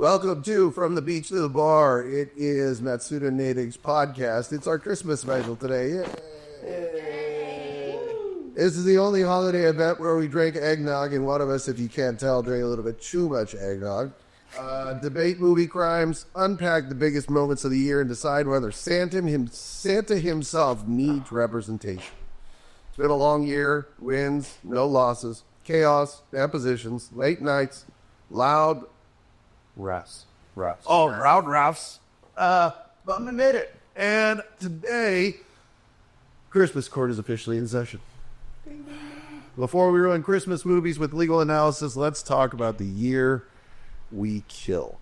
Welcome to From the Beach to the Bar. It is Matsuda Nadig's podcast. It's our Christmas special today. Yay. This is the only holiday event where we drink eggnog, and one of us, if you can't tell, drank a little bit too much eggnog. Debate movie crimes, unpack the biggest moments of the year, and decide whether Santa himself needs representation. It's been a long year. Wins, no losses, chaos, depositions, late nights, loud Refs. Oh, loud refs. But I made it. And today, Christmas court is officially in session. Before we ruin Christmas movies with legal analysis, let's talk about the year we killed.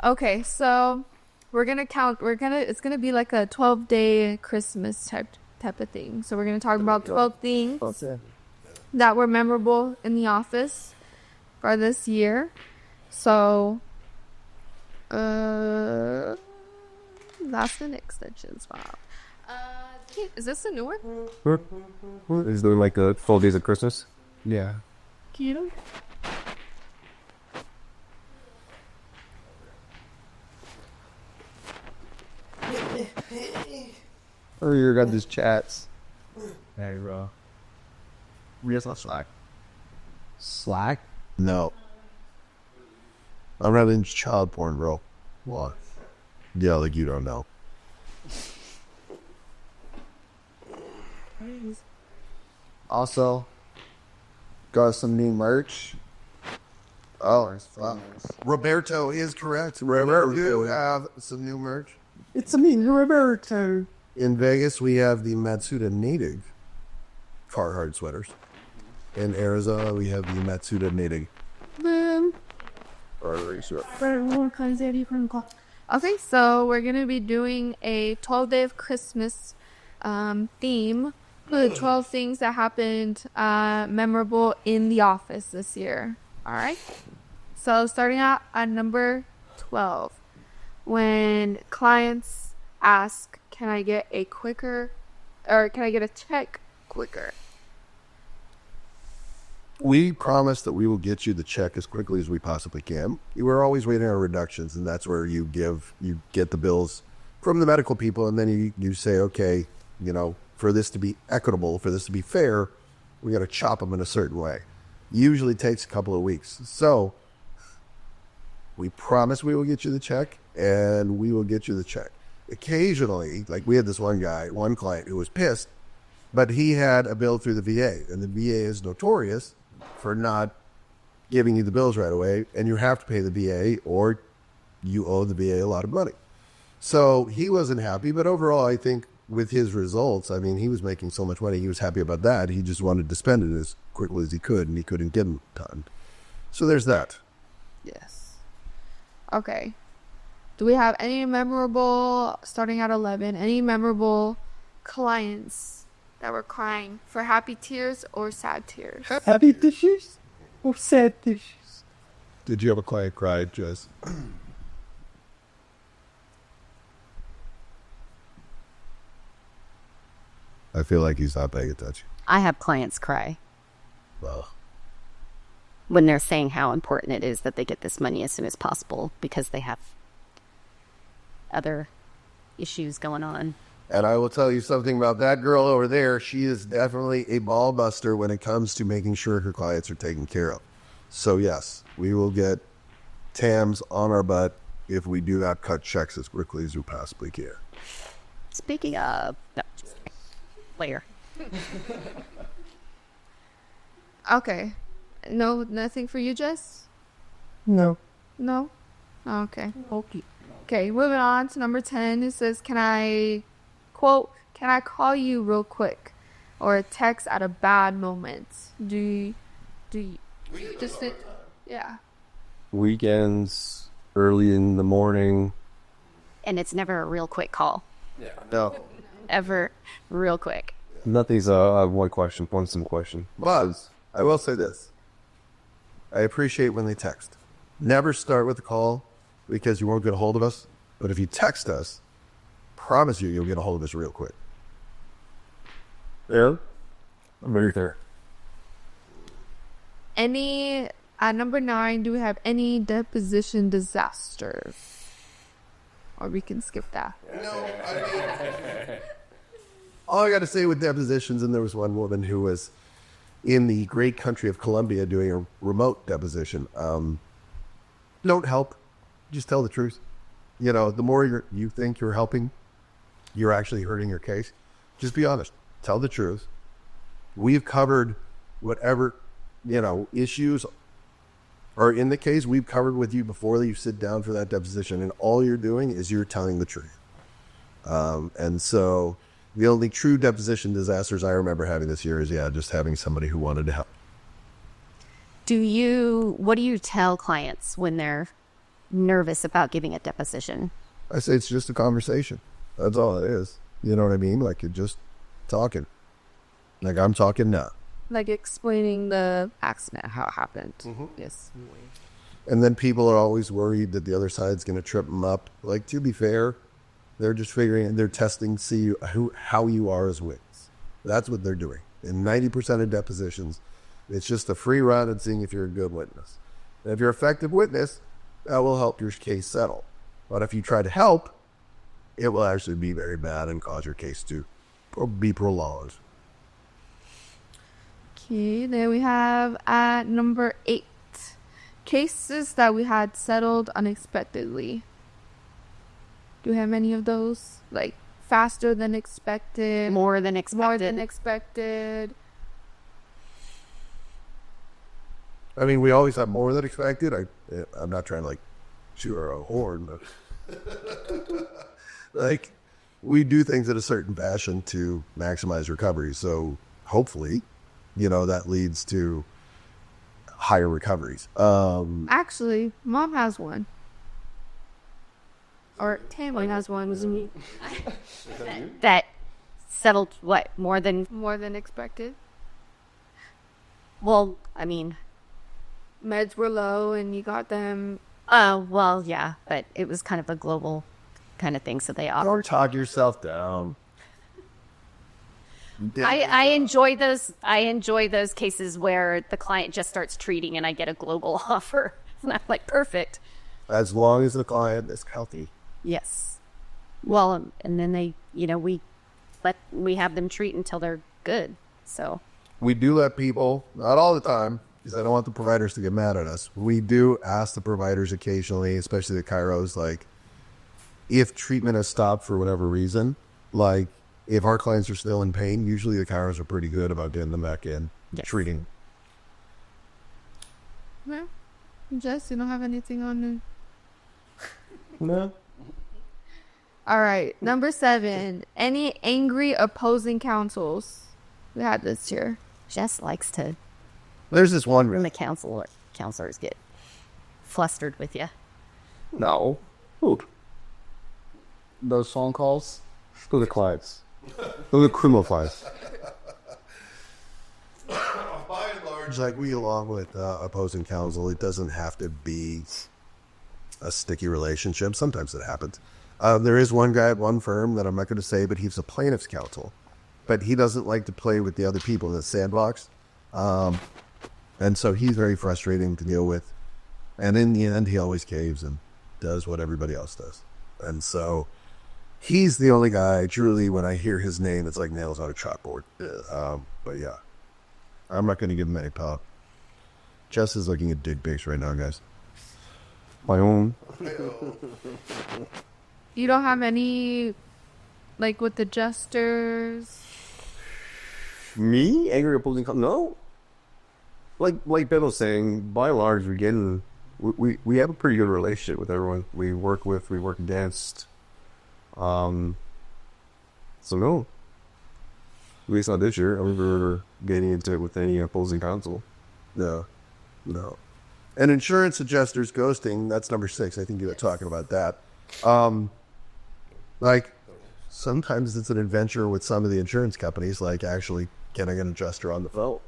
Okay, so we're gonna count. It's gonna be like a 12-day Christmas type of thing. So we're gonna talk about 12 things that were memorable in the office for this year. So, last minute extensions. Wow. Is this a new one? Is doing like a 12 days of Christmas? Yeah. Cute. Earlier got these chats. Hey, bro. Real Slack. Slack? No. I'm not into child porn, bro. What? Yeah, like you don't know. Also, got some new merch. Oh, Roberto is correct. Roberto do have some new merch. It's me, Roberto. In Vegas, we have the Matsuda Nadig Carhartt sweaters. In Arizona, we have the Matsuda Nadig. Okay, so we're gonna be doing a 12-day of Christmas theme. The 12 things that happened memorable in the office this year. All right. So starting out at number 12, when clients ask, "Can I get a check quicker?" We promise that we will get you the check as quickly as we possibly can. We're always waiting on reductions, and that's where you get the bills from the medical people, and then you say, okay, for this to be equitable, for this to be fair, we got to chop them in a certain way. Usually takes a couple of weeks. So we promise we will get you the check, and we will get you the check. Occasionally, like we had this one client who was pissed, but he had a bill through the VA, and the VA is notorious for not giving you the bills right away, and you have to pay the VA or you owe the VA a lot of money. So he wasn't happy, but overall, I think with his results, he was making so much money, he was happy about that. He just wanted to spend it as quickly as he could, and he couldn't get them done. So there's that. Yes. Okay. Do we have any memorable, starting at 11, any memorable clients that were crying for happy tears or sad tears? Happy dishes or sad dishes? Did you have a client cry, Jess? I feel like he's not paying attention. I have clients cry Well, when they're saying how important it is that they get this money as soon as possible because they have other issues going on. and I will tell you something about that girl over there. She is definitely a ball buster when it comes to making sure her clients are taken care of. So yes, we will get TAMs on our butt if we do not cut checks as quickly as we possibly can. Speaking of... No, later. Okay. No, nothing for you, Jess? No. No? Okay. Okay, moving on to number 10. It says, can I call you real quick? Or a text at a bad moment. Do you just think, yeah. Weekends, early in the morning. And it's never a real quick call. Yeah. No. Ever real quick. Nothing's one simple question. But I will say this. I appreciate when they text. Never start with a call because you won't get a hold of us. But if you text us, promise you'll get a hold of us real quick. Yeah? I'm very fair. Any At number 9, do we have any deposition disasters? Or we can skip that. No, I mean, all I got to say with depositions, and there was one woman who was in the great country of Colombia doing a remote deposition. Don't help. Just tell the truth. You know, the more you think you're helping, you're actually hurting your case. Just be honest. Tell the truth. We've covered whatever, issues are in the case. We've covered with you before you sit down for that deposition, and all you're doing is you're telling the truth. And so the only true deposition disasters I remember having this year is, just having somebody who wanted to help. What do you tell clients when they're nervous about giving a deposition? I say it's just a conversation. That's all it is. You know what I mean? Like, you're just talking. Like I'm talking now. Like explaining the accident, how it happened. Yes. And then people are always worried that the other side's going to trip them up. Like, to be fair, they're just they're testing to see how you are as witness. That's what they're doing. In 90% of depositions, it's just a free run and seeing if you're a good witness. And if you're an effective witness, that will help your case settle. But if you try to help, it will actually be very bad and cause your case to be prolonged. Okay, then we have at number 8, cases that we had settled unexpectedly. Do we have any of those? Like faster than expected? More than expected. More than expected. I mean, we always have more than expected. I'm not trying to shoot our own horn, but we do things in a certain fashion to maximize recovery. So hopefully, that leads to higher recoveries. Actually, Mom has one. Or Tammy has one. Was me. That settled what? More than expected. Well, I mean, Meds were low and you got them. well, yeah, but it was kind of a global kind of thing, so they offered. Don't talk yourself down. I enjoy those. I enjoy those cases where the client just starts treating, and I get a global offer, and I'm like, perfect. As long as the client is healthy. Yes. Well, and then they, we have them treat until they're good. So We do let people, not all the time, because I don't want the providers to get mad at us. We do ask the providers occasionally, especially the chiros, if treatment has stopped for whatever reason, if our clients are still in pain, usually the chiros are pretty good about getting them back in, treating. Well, Jess, you don't have anything on there? No. All right, number 7. Any angry opposing counsels? We had this year. Jess likes to. There's this one. When the counselors get flustered with you. No. Who? Those phone calls? Those are clients. Those are criminal clients. By and large, we along with opposing counsel, it doesn't have to be a sticky relationship. Sometimes it happens. There is one guy at one firm that I'm not going to say, but he's a plaintiff's counsel. But he doesn't like to play with the other people in the sandbox. And so he's very frustrating to deal with. And in the end, he always caves and does what everybody else does. And so he's the only guy, truly, when I hear his name, it's like nails on a chalkboard. But yeah, I'm not going to give him any pop. Jess is looking at dig pics right now, guys. My own. You don't have any, with the jesters? Me? Angry opposing counsel? No. Like Ben was saying, by and large, we have a pretty good relationship with everyone we work with, we work against. So no. At least not this year. I remember getting into it with any opposing counsel. No. And insurance adjusters ghosting, that's number 6. I think you were talking about that. Sometimes it's an adventure with some of the insurance companies, actually getting an adjuster on the phone.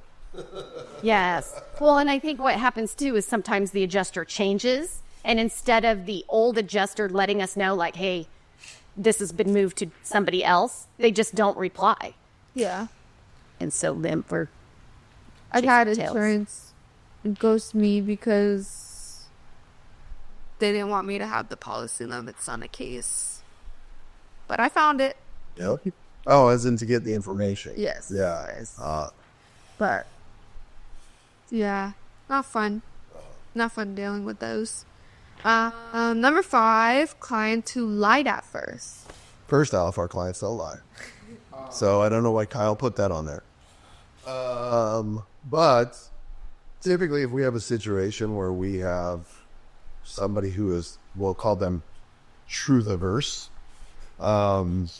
Yes. Well, and I think what happens too is sometimes the adjuster changes, and instead of the old adjuster letting us know, hey, this has been moved to somebody else, they just don't reply. Yeah. And so then we're I've had chasing tails. insurance ghost me because they didn't want me to have the policy limits on a case. But I found it. Yeah. Oh, as in to get the information. Yes. Yeah. Yes. But yeah, not fun. Not fun dealing with those. Number 5, clients who lied at first. First off, our clients don't lie. So I don't know why Kyle put that on there. But typically if we have a situation where we have somebody who is, we'll call them truth averse.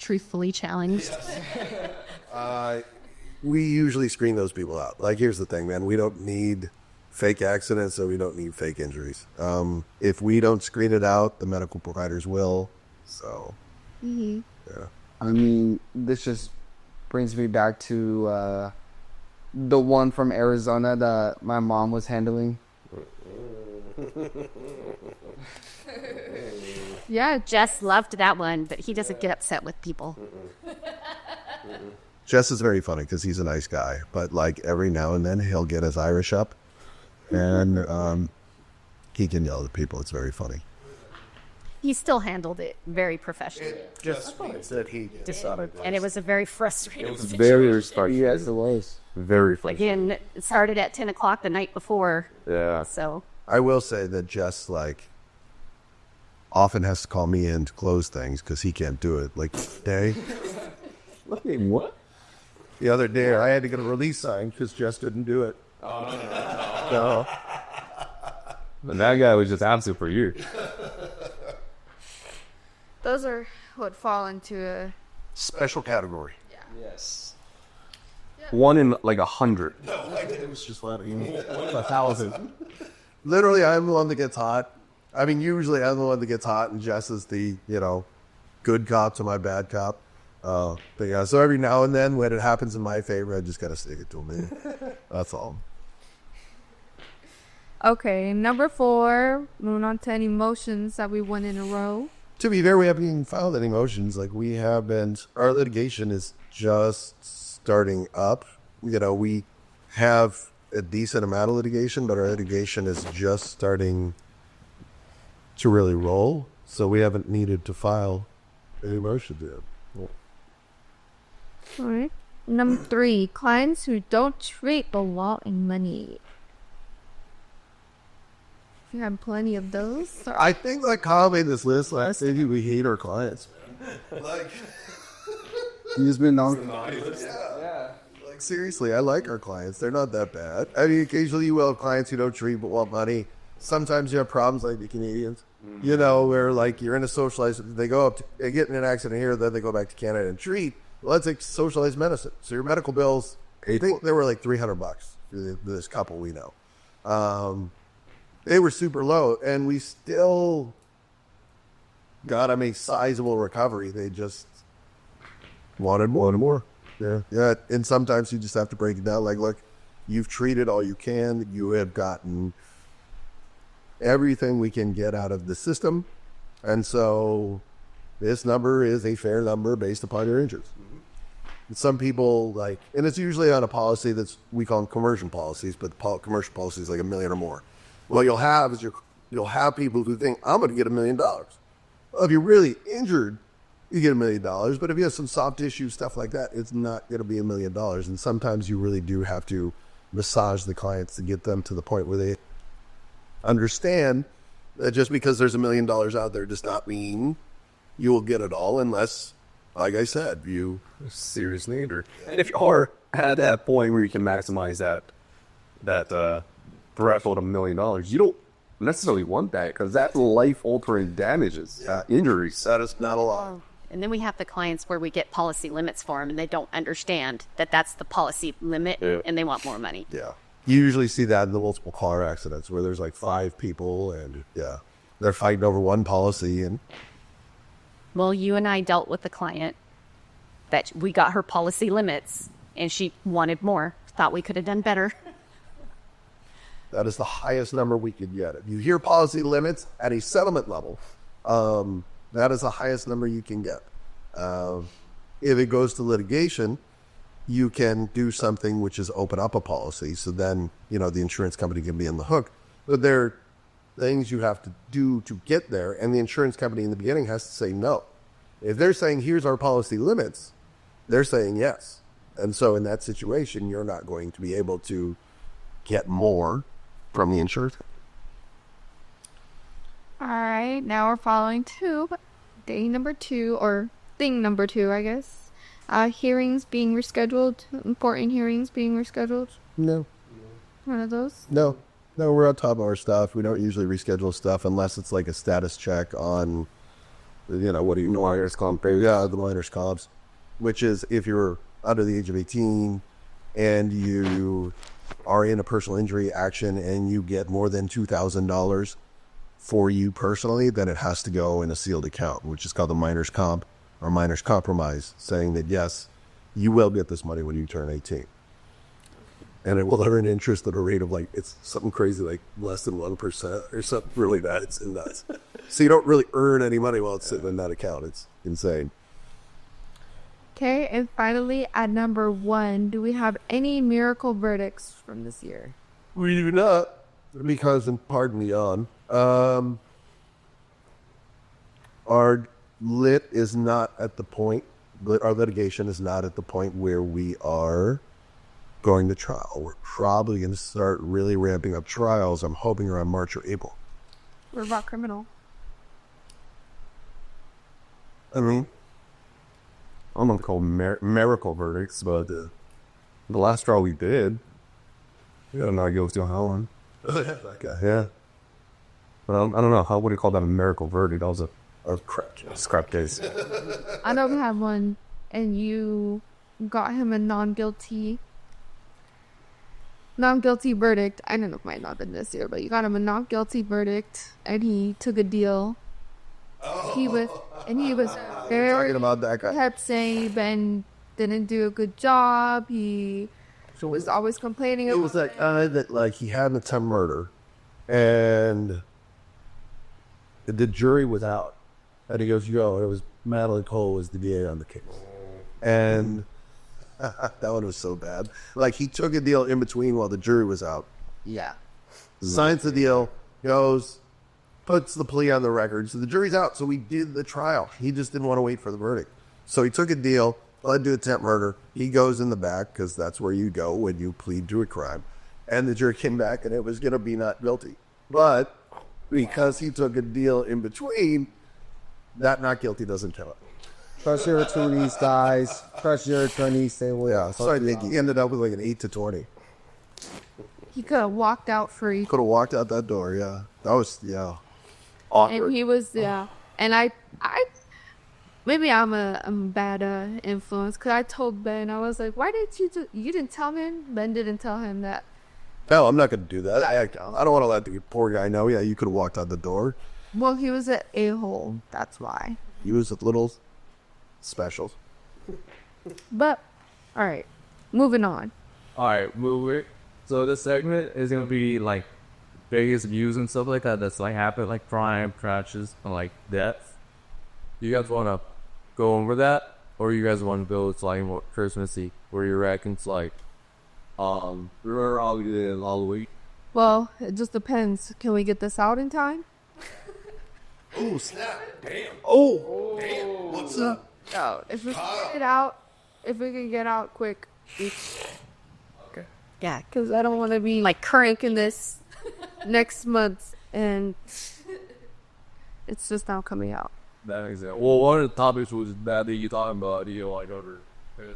Truthfully challenged. We usually screen those people out. Like, here's the thing, man. We don't need fake accidents, so we don't need fake injuries. If we don't screen it out, the medical providers will. So, yeah. I mean, this just brings me back to the one from Arizona that my mom was handling. Yeah, Jess loved that one, but he doesn't get upset with people. Jess is very funny because he's a nice guy, but like every now and then he'll get his Irish up, and he can yell at people. It's very funny. He still handled it very professionally. Just that he And it was a very frustrating situation. Very frustrating. Yes, it was. Very frustrating. Again, it started at 10 o'clock the night before. Yeah. So, I will say that Jess like often has to call me in to close things because he can't do it. Like today, What? the other day, I had to get a release sign because Jess didn't do it. So But that guy was just absent for you. those are what fall into a... special category. Yes. One in like 100. It was just like 1,000. Literally, I'm the one that gets hot. I mean, usually I'm the one that gets hot, and Jess is the, good cop to my bad cop. But yeah, so every now and then when it happens in my favor, I just got to stick it to me. That's all. Okay, number 4, moving on to any motions that we won in a row. To be fair, we haven't even filed any motions. Like, we haven't, our litigation is just starting up. We have a decent amount of litigation, but our litigation is just starting to really roll. So we haven't needed to file any motions yet. All right. Number 3, clients who don't treat the law in money. You have plenty of those. I think like Kyle made this list last day. We hate our clients. Like, He's been on. like seriously, I like our clients. They're not that bad. I mean, occasionally you will have clients who don't treat but want money. Sometimes you have problems like the Canadians. Where like you're in a socialized, they go up, they get in an accident here, then they go back to Canada and treat. Well, that's like socialized medicine. So your medical bills, I think they were like $300 for this couple we know. They were super low, and we still got them a sizable recovery. They just wanted more. Yeah. And sometimes you just have to break it down. Like, look, you've treated all you can. You have gotten everything we can get out of the system, and so this number is a fair number based upon your injuries. And some people and it's usually on a policy we call them conversion policies, but the commercial policy is like $1 million or more. What you'll have is you'll have people who think, I'm going to get $1 million. Well, if you're really injured, you get $1 million. But if you have some soft tissue, stuff like that, it's not going to be $1 million. And sometimes you really do have to massage the clients to get them to the point where they understand that just because there's $1 million out there does not mean you will get it all unless, like I said, you Seriously injured. And if you are at that point where you can maximize that threshold of $1 million, you don't necessarily want that because that's life-altering damages, injuries. that is not a lot. and then we have the clients where we get policy limits for them and they don't understand that that's the policy limit and they want more money. Yeah. You usually see that in the multiple car accidents where there's like 5 people and they're fighting over one policy. And Well, you and I dealt with the client that we got her policy limits and she wanted more, thought we could have done better. that is the highest number we could get. If you hear policy limits at a settlement level, that is the highest number you can get. If it goes to litigation, you can do something which is open up a policy. So then, the insurance company can be on the hook. But there are things you have to do to get there. And the insurance company in the beginning has to say no. If they're saying, here's our policy limits, they're saying yes. And so in that situation, you're not going to be able to get more from the insurance. All right, now we're following day number 2, or thing number 2, I guess. Hearings being rescheduled, important hearings being rescheduled. No. One of those? No, we're on top of our stuff. We don't usually reschedule stuff unless it's like a status check on, what do you know? Minors comp. Yeah, the minors comps, which is if you're under the age of 18 and you are in a personal injury action and you get more than $2,000 for you personally, then it has to go in a sealed account, which is called the minors comp or minors compromise, saying that, yes, you will get this money when you turn 18. And it will earn interest at a rate of it's something crazy, like less than 1% or something really bad. It's nuts. So you don't really earn any money while it's sitting in that account. It's insane. Okay, and finally, at number 1, do we have any miracle verdicts from this year? We do not, because, and pardon me on, our lit is not at the point, our litigation is not at the point where we are going to trial. We're probably going to start really ramping up trials. I'm hoping around March or April. What about criminal? I mean, I'm going to call miracle verdicts, but the last trial we did, we got a not guilty on that one. That guy. Yeah. Well, I don't know. How would you call that a miracle verdict? That was a Scrap case. I know we had one, and you got him a non-guilty verdict. I don't know if it might not have been this year, but you got him a non-guilty verdict, and he took a deal. He was very Talking about that guy. kept saying Ben didn't do a good job. He was always complaining It about was that he had an attempt murder, and the jury was out. And he goes, it was Madeline Cole was the DA on the case. And that one was so bad. He took a deal in between while the jury was out. Yeah. Signs the deal, goes, puts the plea on the record. So the jury's out. So we did the trial. He just didn't want to wait for the verdict. So he took a deal, led to attempt murder. He goes in the back because that's where you go when you plead to a crime. And the jury came back and it was going to be not guilty. But because he took a deal in between, that not guilty doesn't count. Trust your attorneys, guys. Trust your attorneys. Say, well, Yeah, so I think he ended up with an 8 to 20. he could have walked out free. Could have walked out that door, yeah. That was, awkward. And he was, and I maybe I'm a bad influence, because I told Ben, I was like, why didn't you didn't tell him? Ben didn't tell him that. No, I'm not going to do that. I don't want to let the poor guy know. Yeah, you could have walked out the door. Well, he was an a-hole, that's why. He was a little special. But, all right, moving on. Alright, moving. So this segment is gonna be biggest views and stuff like that that's happened, crime, crashes, and death. You guys wanna go over that? Or you guys wanna go to more Christmassy, where you reckon it's remember how we did Halloween? Well, it just depends. Can we get this out in time? Oh, snap. Damn. Oh, damn. What's up? No, if we can get out quick. Okay. Yeah. Because I don't want to be cranking this next month, and it's just now coming out. That makes sense. Well, one of the topics was that you talking about, over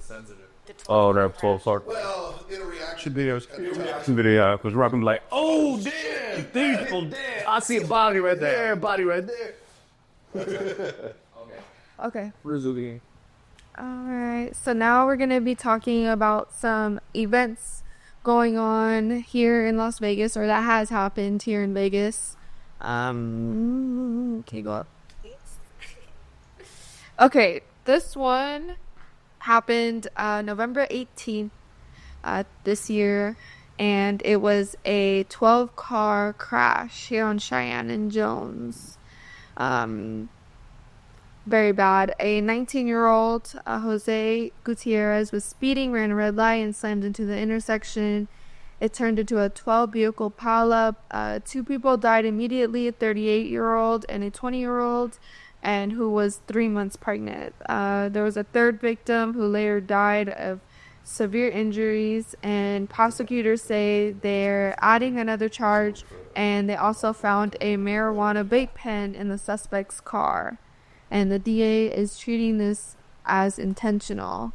sensitive. Oh, that's so sorry. Well, in a reaction video, it's kind of tough. Video, because we're like, oh, damn, these people, damn. I see a body right there. Body right there. Okay. We're zooming. All right. So now we're going to be talking about some events going on here in Las Vegas, or that has happened here in Vegas. Can you go up? Okay. This one happened November 18th this year, and it was a 12-car crash here on Cheyenne and Jones. very bad. A 19-year-old, Jose Gutierrez, was speeding, ran a red light, and slammed into the intersection. It turned into a 12-vehicle pileup. 2 people died immediately, a 38-year-old and a 20-year-old, and who was 3 months pregnant. There was a third victim who later died of severe injuries, and prosecutors say they're adding another charge, and they also found a marijuana vape pen in the suspect's car. And the DA is treating this as intentional.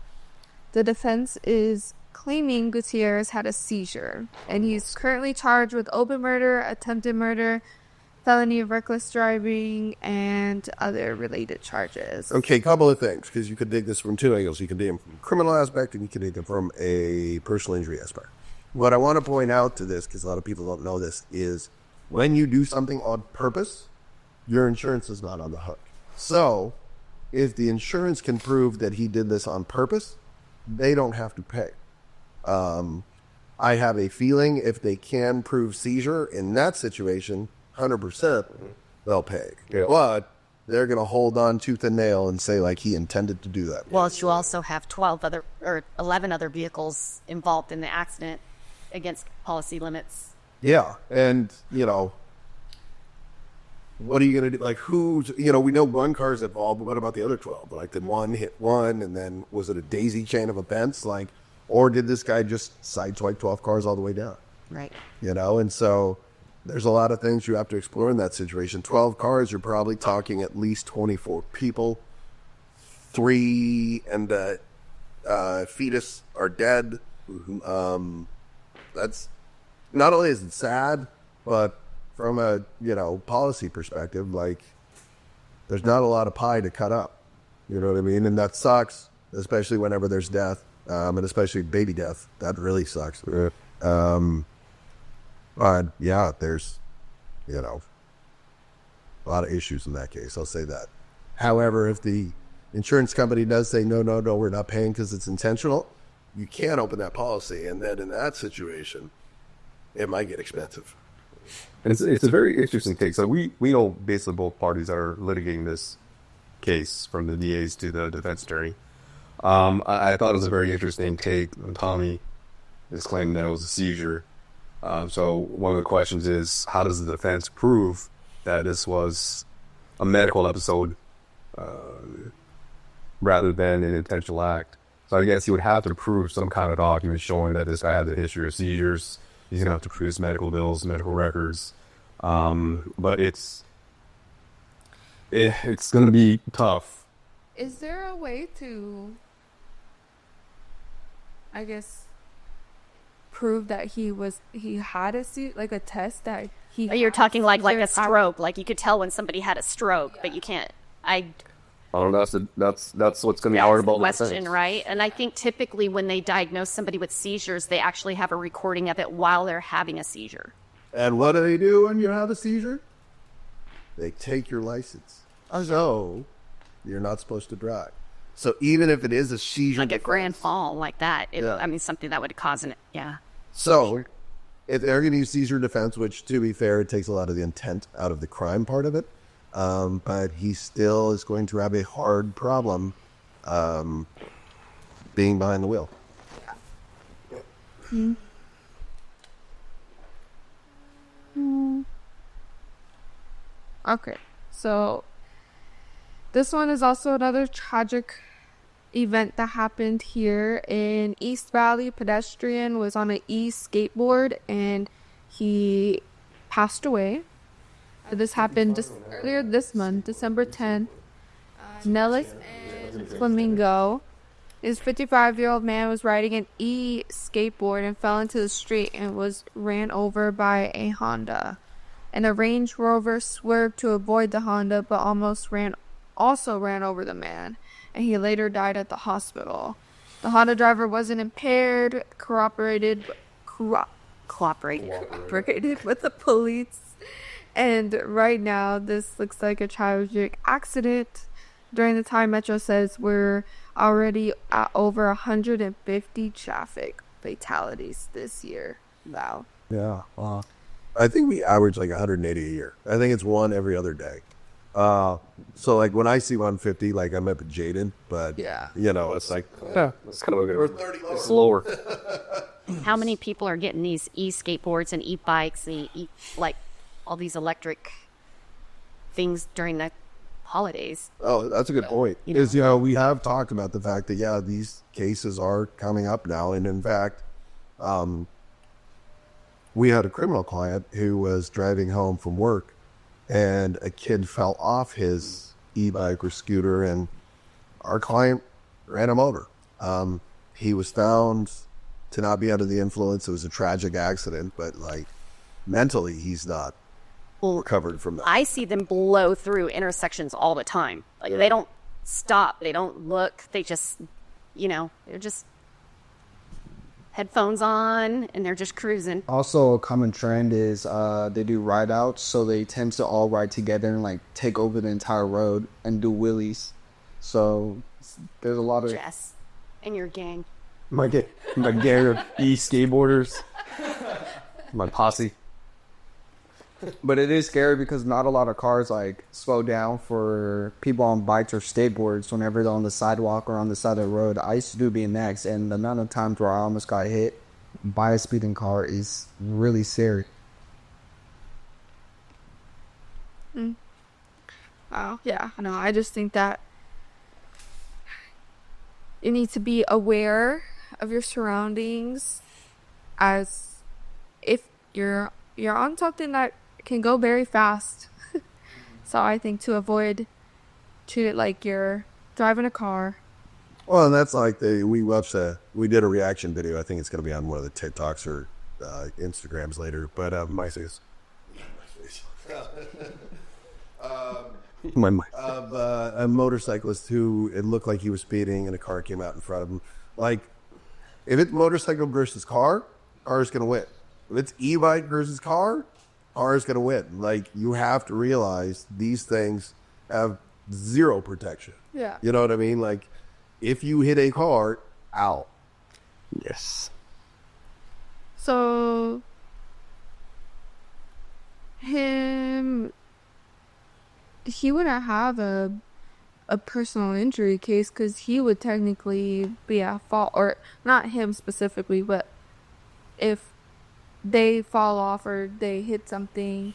The defense is claiming Gutierrez had a seizure, and he's currently charged with open murder, attempted murder, felony of reckless driving, and other related charges. Okay, couple of things, because you could dig this from two angles. You can dig it from a criminal aspect, and you can dig it from a personal injury aspect. What I want to point out to this, because a lot of people don't know this, is when you do something on purpose, your insurance is not on the hook. So, if the insurance can prove that he did this on purpose, they don't have to pay. I have a feeling if they can prove seizure in that situation, 100%, they'll pay. Yeah. But they're going to hold on tooth and nail and say, like, he intended to do that. Well, you also have 11 other vehicles involved in the accident against policy limits. Yeah, and, what are you going to do? Like, we know one car's involved, but what about the other 12? Like, did one hit one, and then was it a daisy chain of events? Like, or did this guy just sideswipe 12 cars all the way down? Right. And so there's a lot of things you have to explore in that situation. 12 cars, you're probably talking at least 24 people. 3 and the fetus are dead. That's not only is it sad, but from a policy perspective, like, there's not a lot of pie to cut up. You know what I mean? And that sucks, especially whenever there's death, and especially baby death. That really sucks. Yeah. But yeah, there's a lot of issues in that case. I'll say that. However, if the insurance company does say no, we're not paying because it's intentional, you can't open that policy, and then in that situation, it might get expensive. And it's a very interesting case. So we know basically both parties that are litigating this case, from the DAs to the defense attorney. I thought it was a very interesting take when Tommy is claiming that it was a seizure. So one of the questions is, how does the defense prove that this was a medical episode rather than an intentional act? So I guess he would have to prove some kind of document showing that this guy had a history of seizures. He's going to have to produce medical bills, medical records. But it's going to be tough. Is there a way to, I guess, prove that he had a like a test that he? You're talking like a stroke. Like you could tell when somebody had a stroke, but you can't. I don't know. That's what's going to be That's the arguable. question, right? And I think typically when they diagnose somebody with seizures, they actually have a recording of it while they're having a seizure. And what do they do when you have a seizure? They take your license. So you're not supposed to drive. So even if it is a seizure, Like a grand fall like that. Yeah. I mean, something that would cause yeah. So if they're going to use seizure defense, which, to be fair, it takes a lot of the intent out of the crime part of it, but he still is going to have a hard problem being behind the wheel. Okay, so this one is also another tragic event that happened here in East Valley. A pedestrian was on an e-skateboard and he passed away. This happened earlier this month, December 10th. Nellis and Flamingo. This 55-year-old man was riding an e-skateboard and fell into the street and was ran over by a Honda. And a Range Rover swerved to avoid the Honda, but also ran over the man, and he later died at the hospital. The Honda driver wasn't impaired, cooperated with the police, and right now this looks like a tragic accident. During the time, Metro says we're already at over 150 traffic fatalities this year. Wow. Yeah. I think we average like 180 a year. I think it's one every other day. So like when I see 150, like I'm up at Jaden, but Yeah. you know, it's like It's kind of a good. 30 It's lower. How many people are getting these e-skateboards and e-bikes and like all these electric things during the holidays? Oh, that's a good point. Is we have talked about the fact that these cases are coming up now, and in fact, we had a criminal client who was driving home from work, and a kid fell off his e-bike or scooter, and our client ran him over. He was found to not be under the influence. It was a tragic accident, but like mentally, he's not recovered from that. I see them blow through intersections all the time. Like they don't stop. They don't look. They just, they're just headphones on and they're just cruising. Also, a common trend is they do ride outs, so they tend to all ride together and like take over the entire road and do wheelies. So there's a lot of Jess and your gang. My gang of e-skateboarders. My posse. But it is scary because not a lot of cars like slow down for people on bikes or skateboards whenever they're on the sidewalk or on the side of the road. I used to do BMX, and the amount of times where I almost got hit by a speeding car is really scary. Oh, yeah. No, I just think that you need to be aware of your surroundings, as if you're on something that can go very fast. So I think to avoid, treat it like you're driving a car. Well, and that's like we did a reaction video. I think it's going to be on one of the TikToks or Instagrams later. But MySpace. Of a motorcyclist who it looked like he was speeding and a car came out in front of him. Like, if it's motorcycle versus car is going to win. If it's e-bike versus car is going to win. Like, you have to realize these things have zero protection. Yeah. You know what I mean? Like, if you hit a car, out. Yes. So he wouldn't have a personal injury case because he would technically be at fault, or not him specifically, but if they fall off or they hit something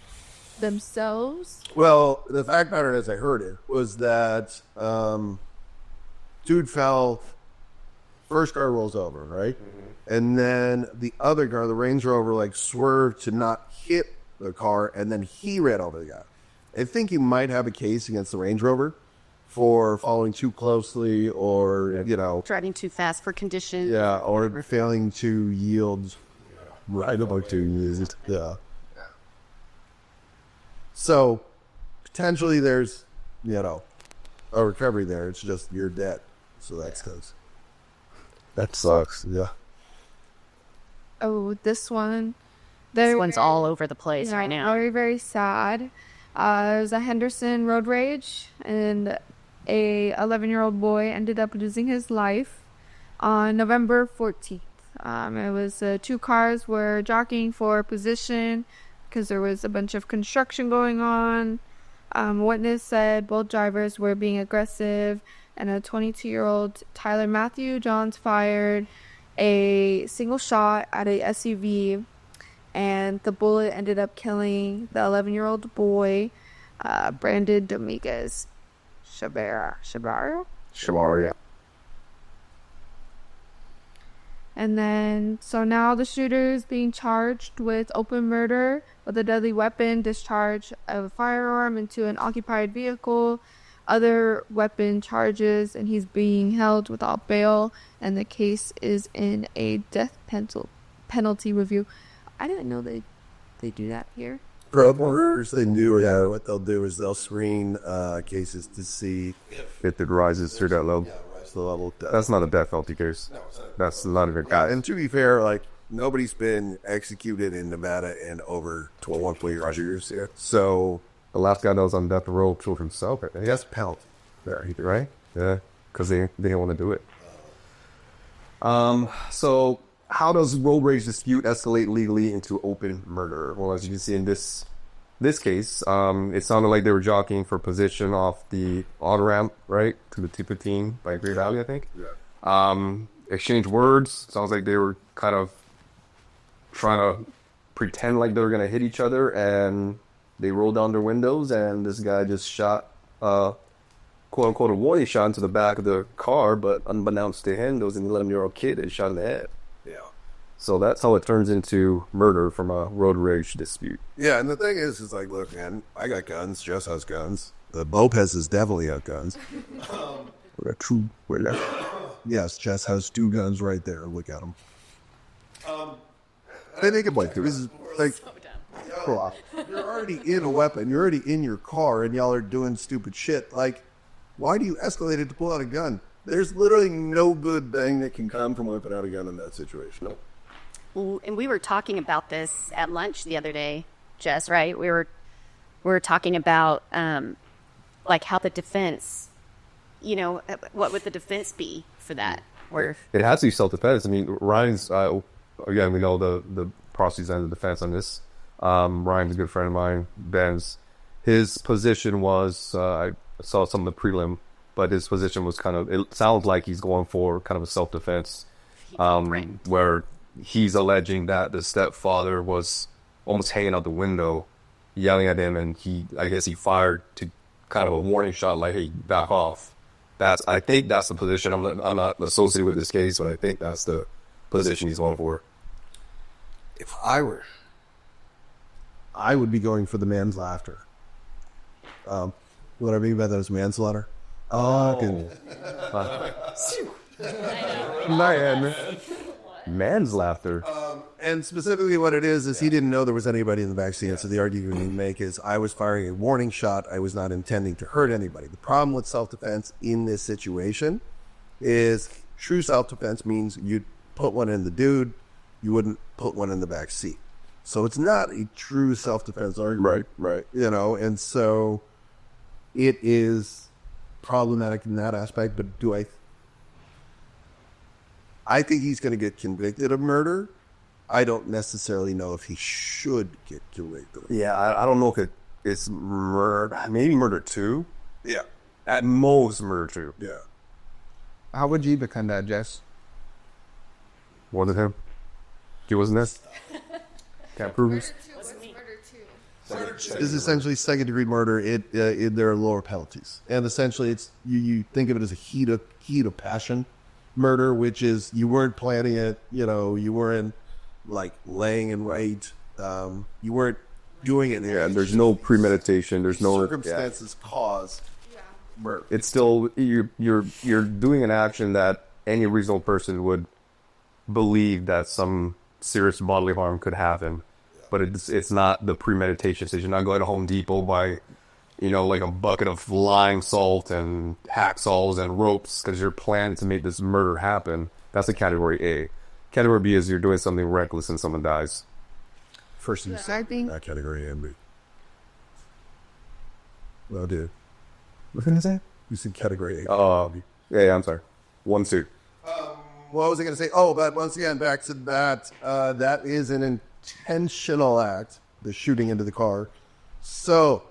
themselves. Well, the fact matter, as I heard it, was that dude fell, first car rolls over, right? Mm-hmm. And then the other car, the Range Rover, like swerved to not hit the car, and then he ran over the guy. I think you might have a case against the Range Rover for following too closely, or, Driving too fast for condition. yeah, or failing to yield right about to use. Yeah. So potentially there's, a recovery there. It's just you're dead. So that sucks. Yeah. Oh, this one. This one's all over the place right now. Very, very sad. It was a Henderson road rage, and a 11-year-old boy ended up losing his life on November 14th. It was two cars were jockeying for position because there was a bunch of construction going on. Witness said both drivers were being aggressive, and a 22-year-old Tyler Matthew Johns fired a single shot at a SUV, and the bullet ended up killing the 11-year-old boy, Brandon Dominguez Shabara. And then, so now the shooter is being charged with open murder with a deadly weapon, discharge of a firearm into an occupied vehicle, other weapon charges, and he's being held without bail, and the case is in a death penalty review. I didn't know they do that here. Murderers, they do. Yeah, what they'll do is they'll screen cases to see If it rises through that level. the level. That's not a death penalty case. That's not a Yeah, and to be fair, like, nobody's been executed in Nevada in over 12 years yet. So the last guy that was on death row killed himself. that's a penalty. Right? Yeah, because they didn't want to do it. So how does road rage dispute escalate legally into open murder? Well, as you can see in this this case, it sounded like they were jockeying for position off the on-ramp, right, to the T15 by Great Valley, I think. Yeah. Exchanged words. Sounds like they were kind of trying to pretend like they were going to hit each other, and they rolled down their windows, and this guy just shot, quote-unquote, a warning shot into the back of the car, but unbeknownst to him, there was an 11-year-old kid that shot in the head. Yeah. So that's how it turns into murder from a road rage dispute. Yeah, and the thing is like, look, man, I got guns. Jess has guns. The Lopez is definitely got guns. We're true. Yes, Jess has 2 guns right there. Look at them. I think it like this is like, you're already in a weapon. You're already in your car, and y'all are doing stupid shit. Like, why do you escalate it to pull out a gun? There's literally no good thing that can come from whipping out a gun in that situation. No. Well, and we were talking about this at lunch the other day, Jess, right? We were talking about like how the defense, what would the defense be for that? Or it has to be self-defense. I mean, Ryan's, again, we know the prosecutor's and the defense on this. Ryan's a good friend of mine, Ben's. His position was, I saw some of the prelim, but his position was it sounds like he's going for kind of a self-defense, where he's alleging that the stepfather was almost hanging out the window, yelling at him, and I guess he fired to kind of a warning shot, like, hey, back off. I think that's the position. I'm not associated with this case, but I think that's the position he's going for. If I were, I would be going for the man's laughter. What I mean by that is manslaughter. Man's laughter. And specifically what it is he didn't know there was anybody in the backseat. So the argument he make is, I was firing a warning shot. I was not intending to hurt anybody. The problem with self-defense in this situation is true self-defense means you'd put one in the dude. You wouldn't put one in the back seat. So it's not a true self-defense argument. Right. And so it is problematic in that aspect. But I think he's going to get convicted of murder. I don't necessarily know if he should get convicted. Yeah, I don't know if it's murder. Maybe murder 2. Yeah. At most, murder 2. Yeah. How would you defend that, Jess? Wasn't him? He wasn't this? Can't prove this? This is essentially second-degree murder. There are lower penalties, and essentially, it's you think of it as a heat of passion murder, which is you weren't planning it. You weren't like laying in wait. You weren't doing it. Yeah, there's no premeditation. There's no circumstances caused murder. It's still you're doing an action that any reasonable person would believe that some serious bodily harm could happen. But it's not the premeditation stage. You're not going to Home Depot by, like a bucket of lime salt and hacksaws and ropes because you're planning to make this murder happen. That's a category A. Category B is you're doing something reckless and someone dies. First and second. That category A and B. Well, dude. What did I say? You said category A. Oh, yeah, I'm sorry. 1, 2. What was I going to say? Oh, but once again, back to that. That is an intentional act, the shooting into the car. So,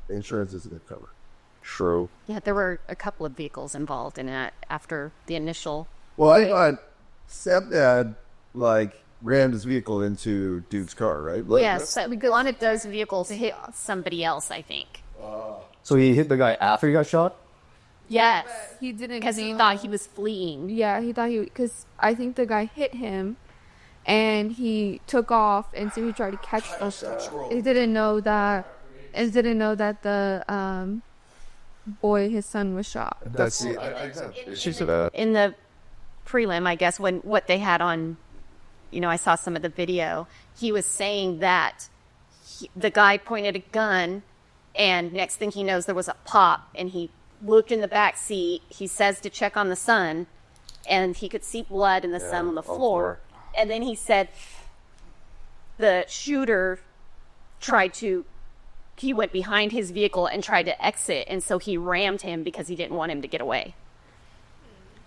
insurance isn't going to cover. True. Yeah, there were a couple of vehicles involved in it after the initial. Well, I thought stepdad, rammed his vehicle into dude's car, right? Yes, one of those vehicles hit somebody else, I think. So he hit the guy after he got shot? Yes. He didn't Because he thought he was fleeing. Yeah, he thought because I think the guy hit him, and he took off, and so he tried to catch us. He didn't know that, the boy, his son, was shot. That's In the prelim, I guess, what they had on, I saw some of the video. He was saying that the guy pointed a gun, and next thing he knows, there was a pop, and he looked in the back seat. He says to check on the son, and he could see blood in the son on the floor. And then he said the shooter he went behind his vehicle and tried to exit, and so he rammed him because he didn't want him to get away.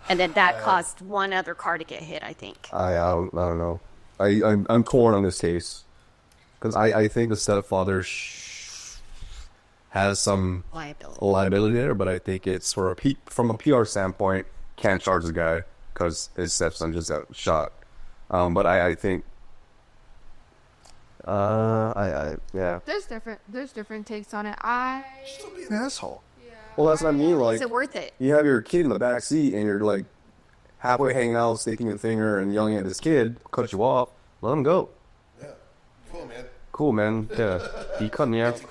And then that caused one other car to get hit, I think. I don't know. I'm torn on this case. Because I think the stepfather has some liability there, but I think it's from a PR standpoint, can't charge the guy because his stepson just got shot. But I think, yeah. There's different takes on it. Still be an asshole. Well, that's what I mean. Like, Is it worth it? you have your kid in the back seat, and you're like halfway hanging out, sticking your finger and yelling at this kid, cut you off, let him go. Yeah. Cool, man. Cool, man. Yeah. He cut me out.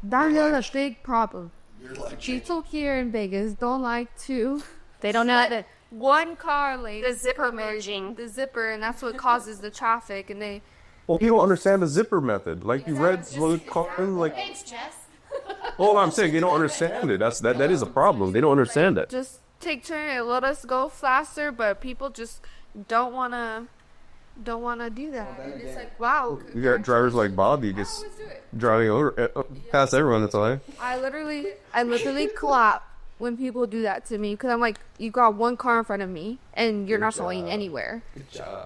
That is a big problem. People here in Vegas don't like to. They don't know how to. One car lane. The zipper merging. The zipper, and that's what causes the traffic. And they. Well, people understand the zipper method. Like, you read the car, like. Thanks, Jess. Oh, I'm saying they don't understand it. That is a problem. They don't understand it. Just take turn and let us go faster, but people just don't wanna do that. And it's like, wow. You got drivers like Bobby just driving over past everyone. That's why. I literally clap when people do that to me because I'm like, you got one car in front of me and you're not going anywhere.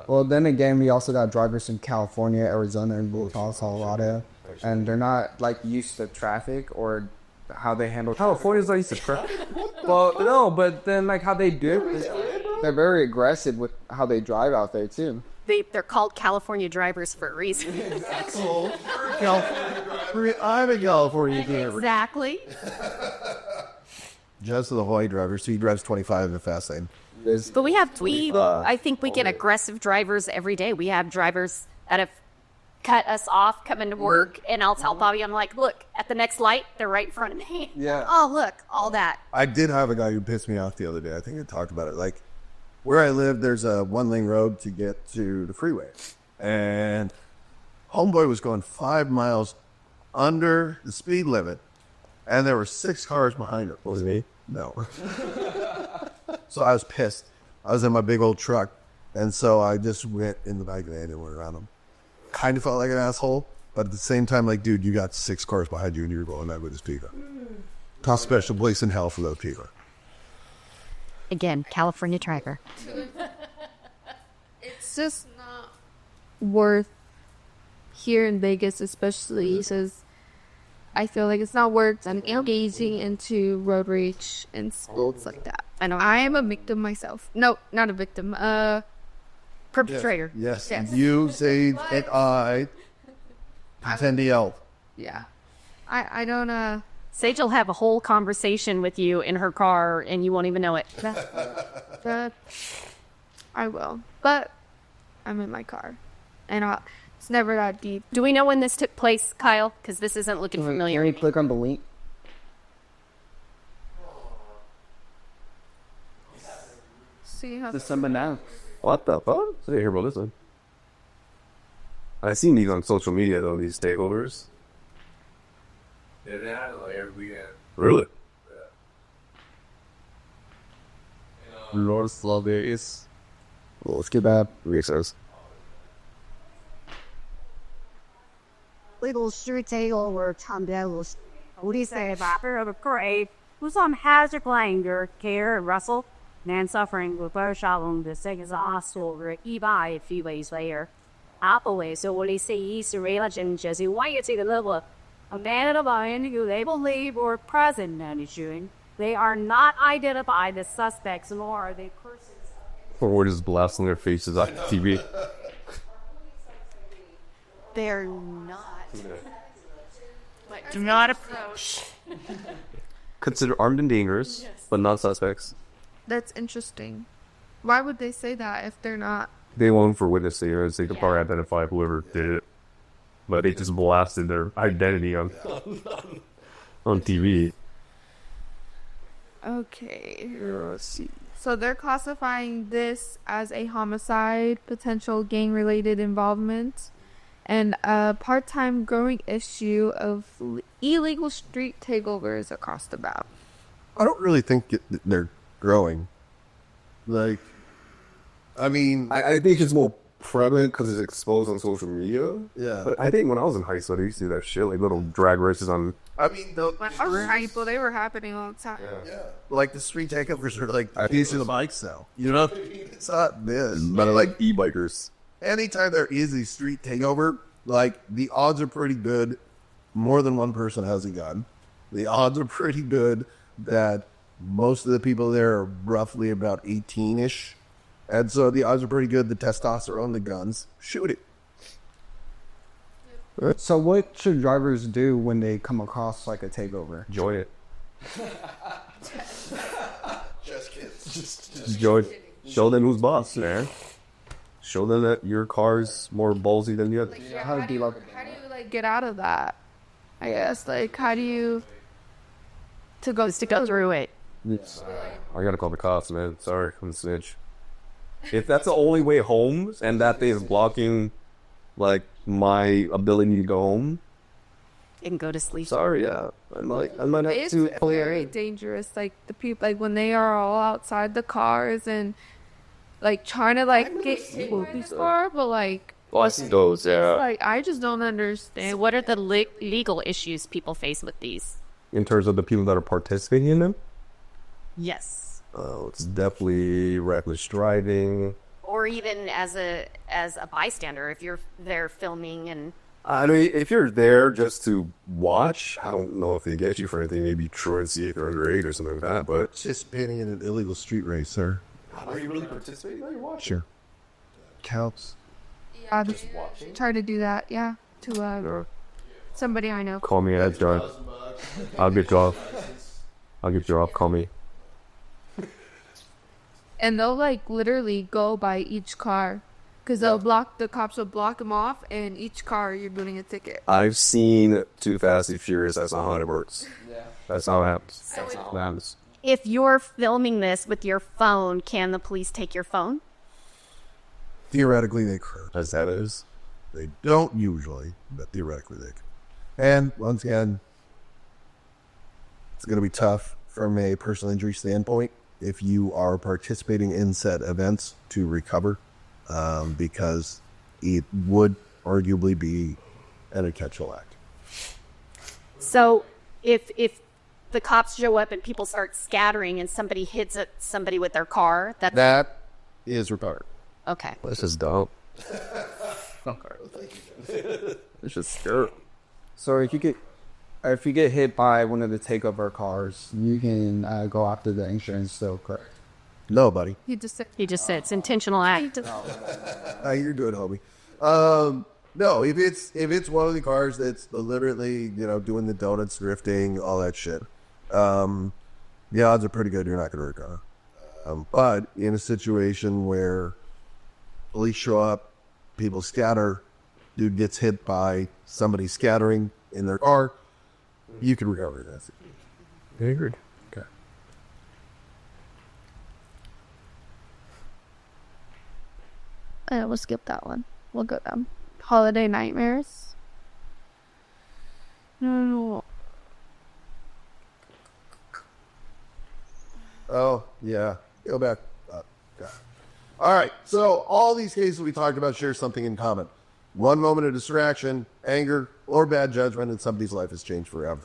Well, then again, we also got drivers in California, Arizona, and Colorado, and they're not like used to traffic or how they handle. California's not used to traffic. Well, no, but then like how they do it, they're very aggressive with how they drive out there too. They're called California drivers for a reason. I'm a California driver. Exactly. Just the Hawaii driver, so he drives 25 in the fast lane. But I think we get aggressive drivers every day. We have drivers that have cut us off coming to work, and I'll tell Bobby, I'm like, look, at the next light, they're right in front of me. Yeah. Oh, look, all that. I did have a guy who pissed me off the other day. I think I talked about it. Like, where I live, there's a one-lane road to get to the freeway. And homeboy was going 5 miles under the speed limit, and there were 6 cars behind him. Was it me? No. So I was pissed. I was in my big old truck, and so I just went in the back lane and went around him. Kind of felt like an asshole, but at the same time, like, dude, you got 6 cars behind you, and you're going that with this people. Top special place in hell for those people. Again, California driver. It's just not worth here in Vegas, especially because I feel like it's not worth engaging into road rage and sports like that. I know I am a victim myself. No, not a victim. Perpetrator. Yes. You say and I pretend to yell. Yeah. I don't Sage will have a whole conversation with you in her car, and you won't even know it. I will. But I'm in my car. And it's never that deep. Do we know when this took place, Kyle? Because this isn't looking familiar. Can you click on the link? See how December 9th. What the fuck? I didn't hear about this one. I've seen these on social media, though, these takeovers. Yeah, they had it like every weekend. Really? Los Vegas. Well, let's get that. Research. Legal street takeover Tomdellos. What do you say about of a grave? Who's on hazard anger, care, Russell? Man suffering with both along the second hospital where he by a few days later. Appleways, so what he sees, religion, Jesse, why you take a level a man of iron who they believe were present in the shooting. They are not identified as suspects, nor are they persons. Or we're just blasting their faces on TV. They're not. Do not approach. Considered armed and dangerous, but not suspects. That's interesting. Why would they say that if they're not? They won't for witness statements. They could probably identify whoever did it. But they just blasted their identity on TV. Okay. Let's see. So they're classifying this as a homicide, potential gang-related involvement, and a part-time growing issue of illegal street takeovers across the map. I don't really think they're growing. Like, I mean, I think it's more prevalent because it's exposed on social media. Yeah. But I think when I was in high school, they used to do that shit, like little drag races on. I mean, When I was high school, they were happening all the time. yeah, like the street takeovers are like pieces of the bikes now. You know, it's not this, But I like e-bikers. anytime there is a street takeover, like, the odds are pretty good more than one person has a gun. The odds are pretty good that most of the people there are roughly about 18-ish. And so the odds are pretty good the testosterone, the guns, shoot it. So what should drivers do when they come across like a takeover? Enjoy it. Just kids. Just enjoy it. Show them who's boss, man. Show them that your car's more ballsy than the other. How do you like get out of that? I guess like how do you To go through it. I gotta call the cops, man. Sorry, I'm a snitch. If that's the only way home, and that thing is blocking, like, my ability to go home, And go to sleep. sorry, yeah. I might have it's to very dangerous. Like the people, like when they are all outside the cars and like trying to like get people before, but like I see those, yeah. like I just don't understand. And what are the legal issues people face with these? In terms of the people that are participating in them, Yes. it's definitely reckless driving. Or even as a bystander, if you're there filming and I mean, if you're there just to watch, I don't know if they get you for anything. Maybe try and see if you're underage or something like that. But Participating in an illegal street race, sir. are you really participating? No, you're watching. Sure. Counts. Yeah, they try to do that. Yeah, to somebody I know. Call me at John. I'll get you off. I'll get you off. Call me. And they'll like literally go by each car because the cops will block them off, and each car you're doing a ticket. I've seen Too Fast and Furious. That's not how it works. Yeah. That's how it happens. That's how it happens. if you're filming this with your phone, can the police take your phone? Theoretically, they could. As that is. They don't usually, but theoretically they could. And once again, it's going to be tough from a personal injury standpoint if you are participating in said events to recover, because it would arguably be an intentional act. So if the cops show up and people start scattering and somebody hits somebody with their car, That is required. okay. This is dumb. It's just scary. So if you get hit by one of the takeover cars, you can go after the insurance still, correct? No, buddy. He just said It's intentional act. You're good, homie. No, if it's one of the cars that's deliberately, doing the donuts, drifting, all that shit, the odds are pretty good you're not going to recover. But in a situation where police show up, people scatter, dude gets hit by somebody scattering in their car, you can recover that. I agreed. Okay. we'll skip that one. We'll go down. Holiday Nightmares. No. Oh, yeah. Go back up. Okay. All right. So all these cases we talked about share something in common. One moment of distraction, anger, or bad judgment, and somebody's life has changed forever.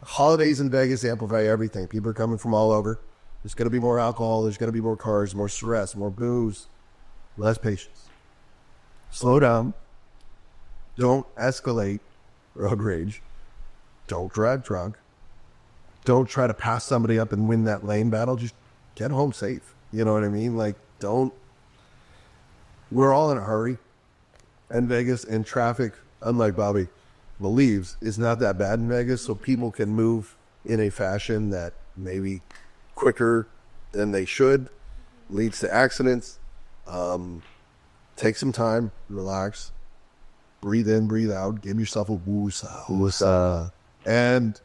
Holidays in Vegas amplify everything. People are coming from all over. There's going to be more alcohol. There's going to be more cars, more stress, more booze, less patience. Slow down. Don't escalate road rage. Don't drive drunk. Don't try to pass somebody up and win that lane battle. Just get home safe. You know what I mean? We're all in a hurry. And Vegas and traffic, unlike Bobby believes, is not that bad in Vegas. So people can move in a fashion that maybe quicker than they should, leads to accidents. Take some time, relax, breathe in, breathe out, give yourself a woosah, and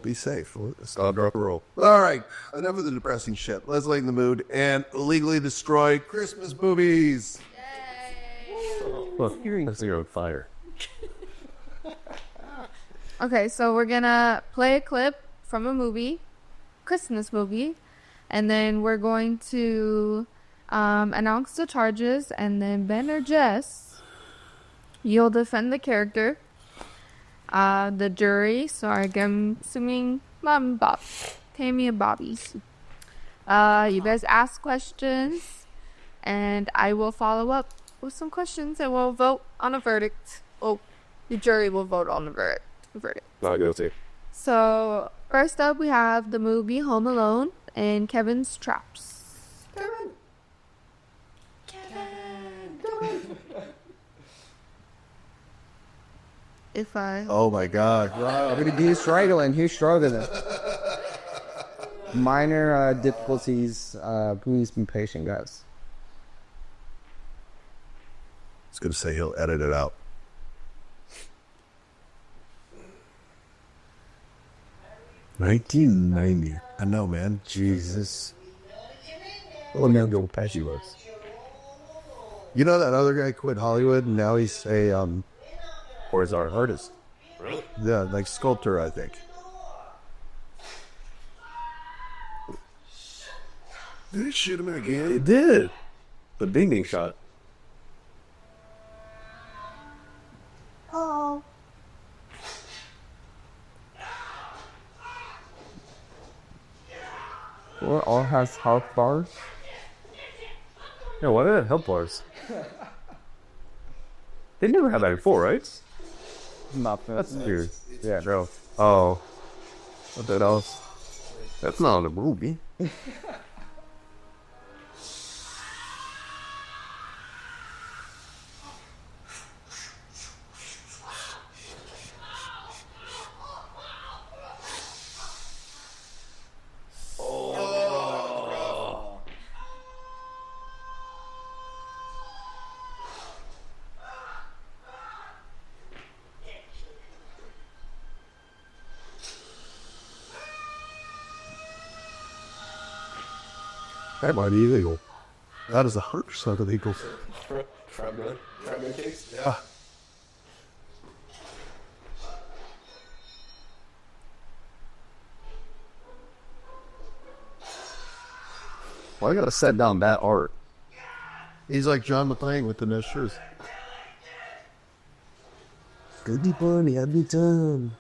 be safe. Stop, drop, roll. All right, enough of the depressing shit. Let's lighten the mood and illegally destroy Christmas movies. Look, that's on fire. Okay, so we're gonna play a clip from a movie, Christmas movie, and then we're going to announce the charges, and then Ben or Jess, you'll defend the character. The jury, so I'm assuming Mom and Bob, Tammy and Bobby's. You guys ask questions, and I will follow up with some questions, and we'll vote on a verdict. Oh, the jury will vote on the verdict. Not guilty. So, first up, we have the movie Home Alone and Kevin's Traps. If I... Oh my God. He's struggling. Minor difficulties. Please be patient, guys. I was going to say he'll edit it out. $19.90. I know, man. Jesus. Well, man, go Pesci was. You know that other guy quit Hollywood and now he's a Or is our artist? yeah, like sculptor, I think. Did he shoot him again? It did. The ding shot. Oh. Or all has health bars. Yeah, why did it help bars? They never had that before, right? Nothing. That's weird. Yeah, bro. Oh. What the else? That's not in a movie. That might be illegal. That is 100% illegal. Yeah. Why I gotta set down that art? He's like John McClane with the no shoes. Goody bunny, every time.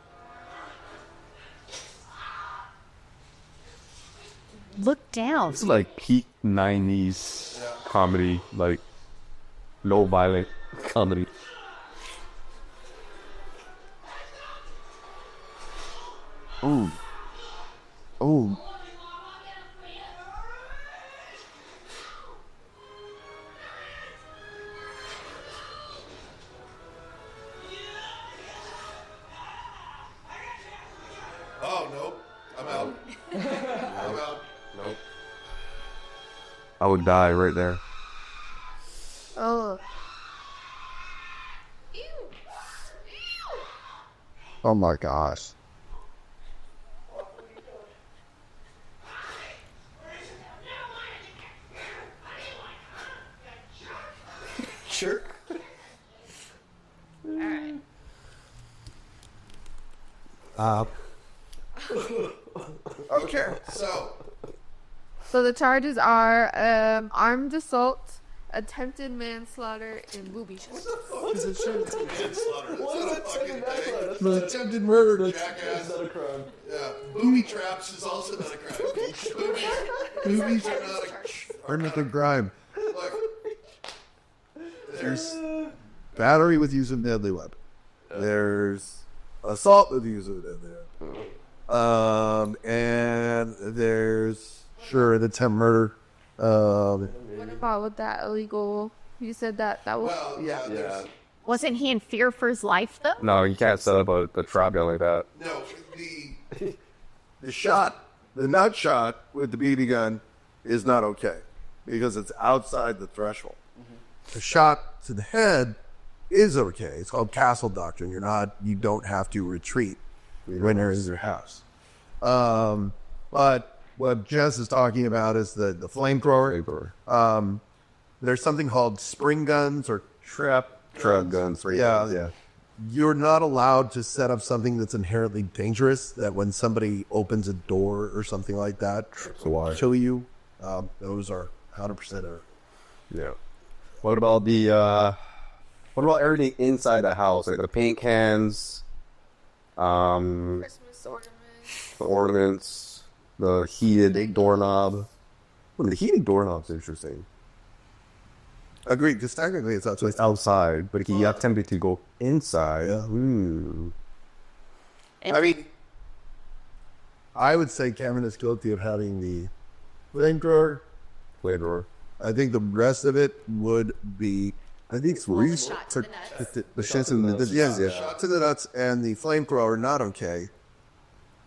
Look down. It's like peak 90s comedy, like low violent comedy. Ooh. Ooh. Oh, nope. I'm out. I'm out. Nope. I would die right there. Oh. Oh my gosh. Sure. Alright. Okay. So the charges are armed assault, attempted manslaughter, and booby traps. Attempted murder. Jackass. Not a crime. Yeah. Booby traps is also not a crime. Boobies are not a crime. Look, there's battery with use of deadly weapon. There's assault with use of deadly weapon. And there's an attempt murder. What about with that illegal? You said that was. Well, yeah. Wasn't he in fear for his life, though? No, you can't set up a trap gun like that. No, the nut shot with the BB gun is not okay because it's outside the threshold. The shot to the head is okay. It's called castle doctrine. You don't have to retreat when there is your house. But what Jess is talking about is the flamethrower. There's something called spring guns or trap guns. Yeah. You're not allowed to set up something that's inherently dangerous, that when somebody opens a door or something like that, kill you. Those are 100%. Yeah. What about everything inside the house, like the paint cans, Christmas ornaments. the ornaments, the heated doorknob? Well, the heated doorknob's interesting. Agreed, because technically it's outside. It's outside, but you have tempted to go inside. Yeah. Ooh. I mean, I would say Kevin is guilty of having the flamethrower. Flamethrower. I think the rest of it would be, I think it's the shot to the nuts. the shots in the nuts. Yeah, shots in the nuts and the flamethrower not okay.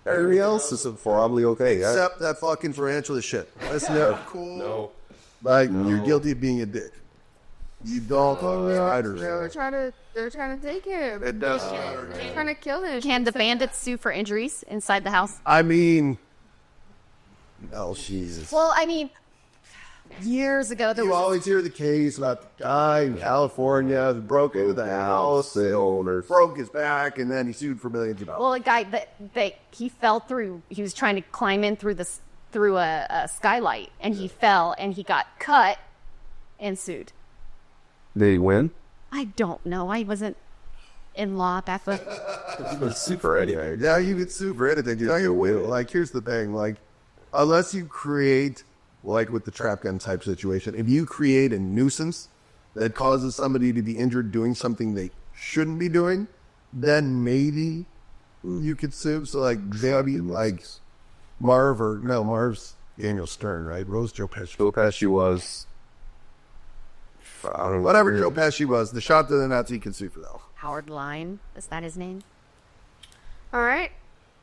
Everything else is probably okay. Yeah. Except that fucking tarantula shit. That's never cool. No. Like, you're guilty of being a dick. You don't They're trying to take him. It does. They're trying to kill him. Can the bandits sue for injuries inside the house? I mean, oh, Jesus. Well, I mean, years ago there You was always hear the case about the guy in California who broke into the house, The owner. broke his back, and then he sued for millions of dollars. well a guy that he fell through. He was trying to climb in through a skylight, and he fell and he got cut and sued. Did he win? I don't know. I wasn't in law back then. Super anyway. Now you can sue for anything. Now you will. Like, here's the thing. Like, unless you create, like with the trap gun type situation, if you create a nuisance that causes somebody to be injured doing something they shouldn't be doing, then maybe you could sue. So, like, Marv's Daniel Stern, right? Rose Joe Pesci. Joe Pesci was. I don't know. Whatever Joe Pesci was, the shot to the nuts, he can sue for that. Howard Line, is that his name? All right.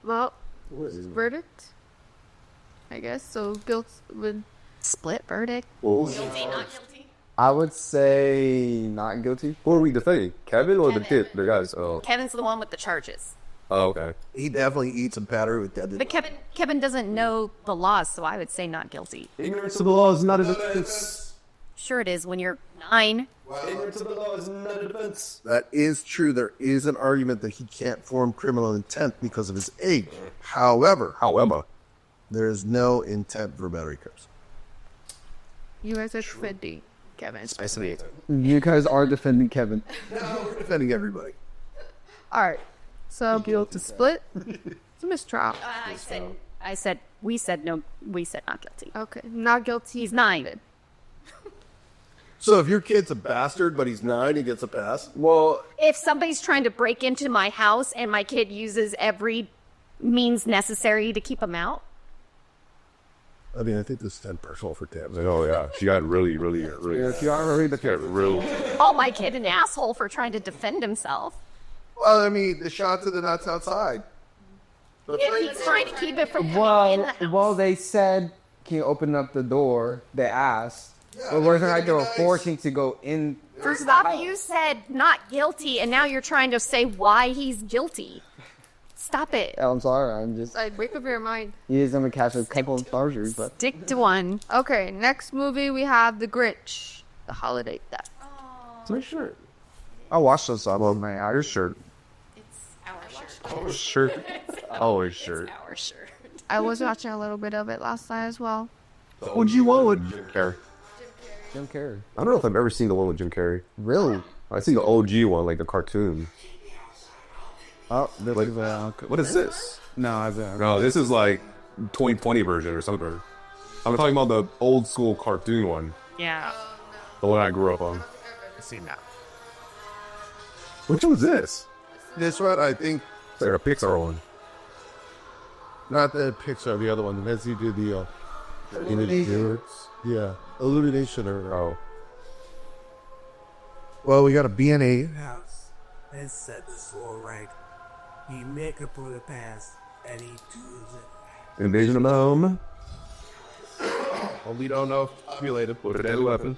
Well, verdict. I guess so. Guilt would. Split verdict. Well, Guilty, not guilty. I would say not guilty. who are we defending? Kevin or the Kevin. kid? The guys. Oh. Kevin's the one with the charges. Oh, okay. He definitely eats some batter with that. But Kevin doesn't know the laws, so I would say not guilty. Ignorance of the law is not a defense. Sure it is when you're 9. Ignorance of the law is not a defense. That is true. There is an argument that he can't form criminal intent because of his age. However, there is no intent for battery cups. You guys are defending Kevin. You guys are defending Kevin. We're defending everybody. All right. So guilt to split. It's a mistrial. We said no. We said not guilty. Okay. Not guilty. He's 9. So if your kid's a bastard, but he's 9, he gets a pass? Well, If somebody's trying to break into my house and my kid uses every means necessary to keep him out, I mean, I think this is 10 personal for Tabs. Oh, yeah. She got really. if you are ready to call my kid an asshole for trying to defend himself. Well, I mean, the shot to the nuts outside. If he's trying to keep it from coming in the house. Well, they said, can you open up the door? They asked. But we're like they were forcing to go in. First off, you said not guilty, and now you're trying to say why he's guilty. Stop it. I'm sorry. I'm just. I'd wake up your mind. He is gonna catch a couple of chargers, but Stick to one. Okay. Next movie we have The Grinch, The Holiday Theft. It's my shirt. I watched this on my Your shirt. Our shirt. Always shirt. Our shirt. I was watching a little bit of it last night as well. What'd you want with Jim Carrey? Jim Carrey. I don't know if I've ever seen the one with Jim Carrey. Really? I see the OG one, like the cartoon. Oh, What is this? no, I've been. No, this is like 2020 version or something. I'm talking about the old school cartoon one. Yeah. The one I grew up on. I've seen that. Which one's this? This one, I think, It's like a Pixar one. not the Pixar, the other one. As you do the yeah, Illumination or Oh. well, we got a B&A. House. Let's set this all right. He make it for the past, and he does it. Invasion of the Home. Well, we don't know if related. With a deadly weapon.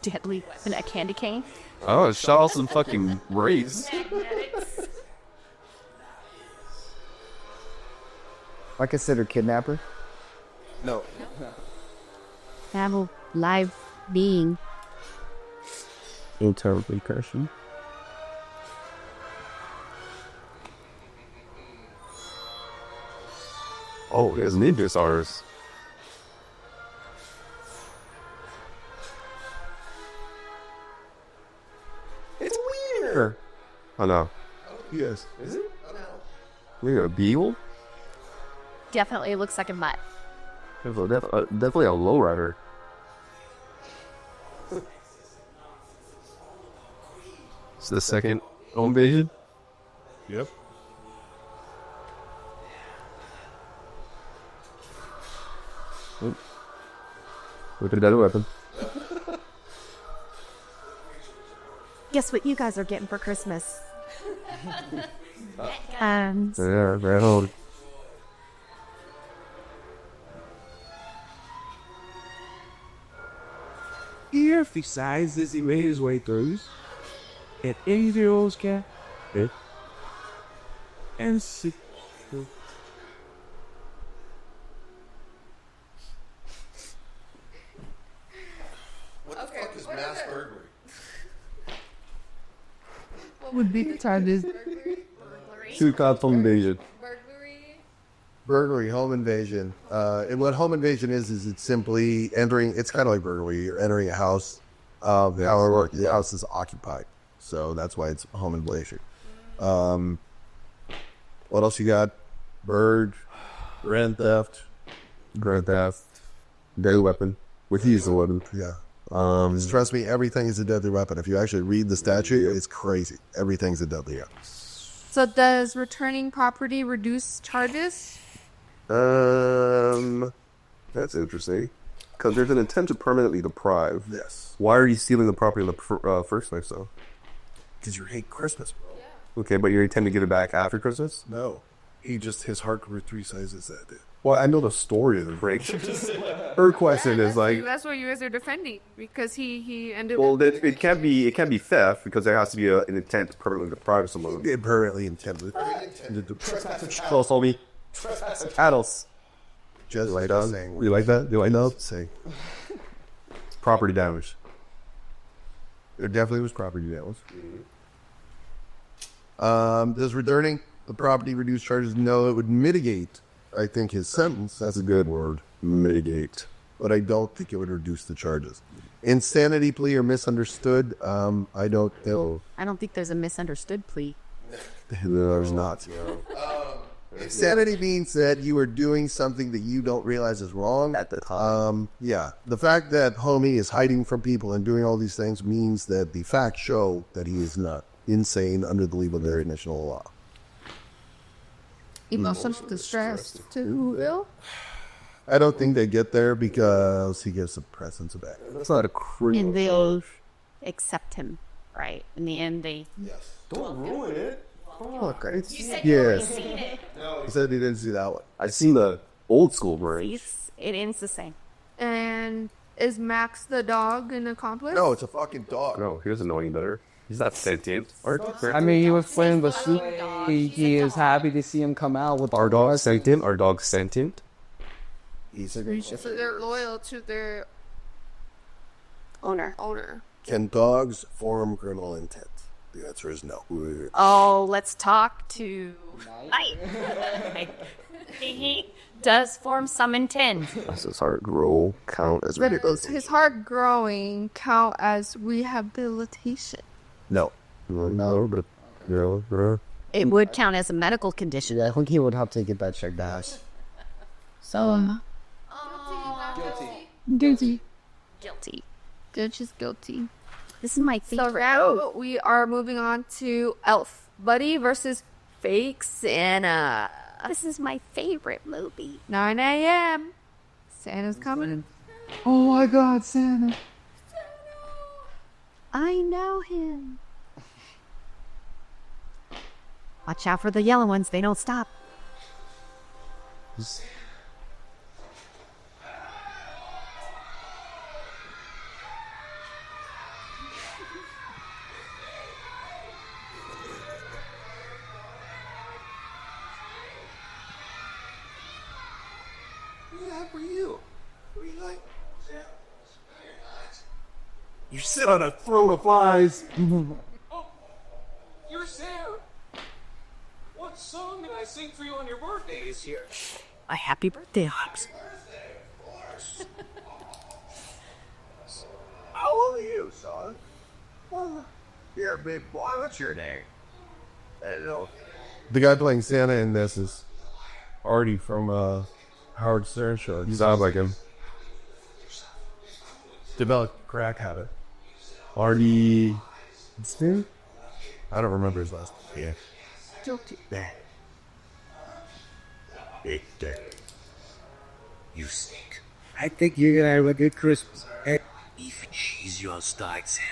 Deadly weapon, a candy cane. Oh, it shot off some fucking rays. I consider kidnapper. No. Have a live being. Terribly crashing. Oh, there's ninja stars. It's weird. Oh no. Yes. Maybe a beagle? Definitely looks like a mutt. Definitely a lowrider. It's the second home invasion. Yep. Look at that weapon. Guess what you guys are getting for Christmas? Yeah, right on. Here, if he sighs as he made his way through, an 8-year-old's cat, and 6. What the fuck is mass burglary? What would be the charges? Two cops home invasion. Burglary, home invasion. And what home invasion is it's simply entering. It's kind of like burglary. You're entering a house. However, the house is occupied, so that's why it's home invasion. What else you got? Bird, grand theft. Grand theft. Deadly weapon. With use the weapon. Yeah. Trust me, everything is a deadly weapon. If you actually read the statute, it's crazy. Everything's a deadly weapon. So does returning property reduce charges? That's interesting. Because there's an intent to permanently deprive. Yes. Why are you stealing the property in the first place, though? Because you hate Christmas, bro. Okay, but you intend to give it back after Christmas? No. His heart grew 3 sizes that day. Well, I know the story of the break. Her question is like, That's what you guys are defending because he ended. well, it can't be theft because there has to be an intent to permanently deprive someone. It permanently intended to Close, homie. Adults. just You like just that? saying. You like that? You like that? Say Property damage. there definitely was property damage. Does returning the property reduce charges? No, it would mitigate. I think his sentence. That's a good word, mitigate. But I don't think it would reduce the charges. Insanity plea or misunderstood? I don't know. I don't think there's a misunderstood plea. There's not. Insanity means that you are doing something that you don't realize is wrong At the time. Yeah. The fact that homie is hiding from people and doing all these things means that the facts show that he is not insane under the legal definition of the law. Emotional distress too. Will? I don't think they get there because he gives the presence back. That's not a criminal. And they'll accept him, right? In the end, they... Don't ruin it. Fuck. Yes. He said he didn't see that one. I've seen the old school version. It ends the same. And is Max the dog an accomplice? No, it's a fucking dog. No, he doesn't know any better. He's not sentient. I mean, he was playing the suit. He is happy to see him come out with Our dog sentient? Our dog sentient? He's a So they're loyal to their Owner. Can dogs form criminal intent? The answer is no. Oh, let's talk to Mike. He does form some intent. Does his heart grow count as Does his heart growing count as rehabilitation? No. No, but yeah. It would count as a medical condition. I think he would have to get that checked out. So, guilty. Guilty. Judge is guilty. This is my So favorite. now we are moving on to Elf Buddy versus Fake Santa. This is my favorite movie. 9 a.m. Santa's coming. Oh my God, Santa! I know him. Watch out for the yellow ones. They don't stop. You sit on a throne of flies. You're Sam. What song did I sing for you on your birthday this year? A happy birthday, Hobbs. How old are you, son? You're a big boy. What's your name? The guy playing Santa in this is Artie from Howard Stern show. You sound like him. Developed crack habit. Artie. I don't remember his last name. Yeah. Don't do that. Victor. You stink. I think you're gonna have a good Christmas. Even she's your style, Santa.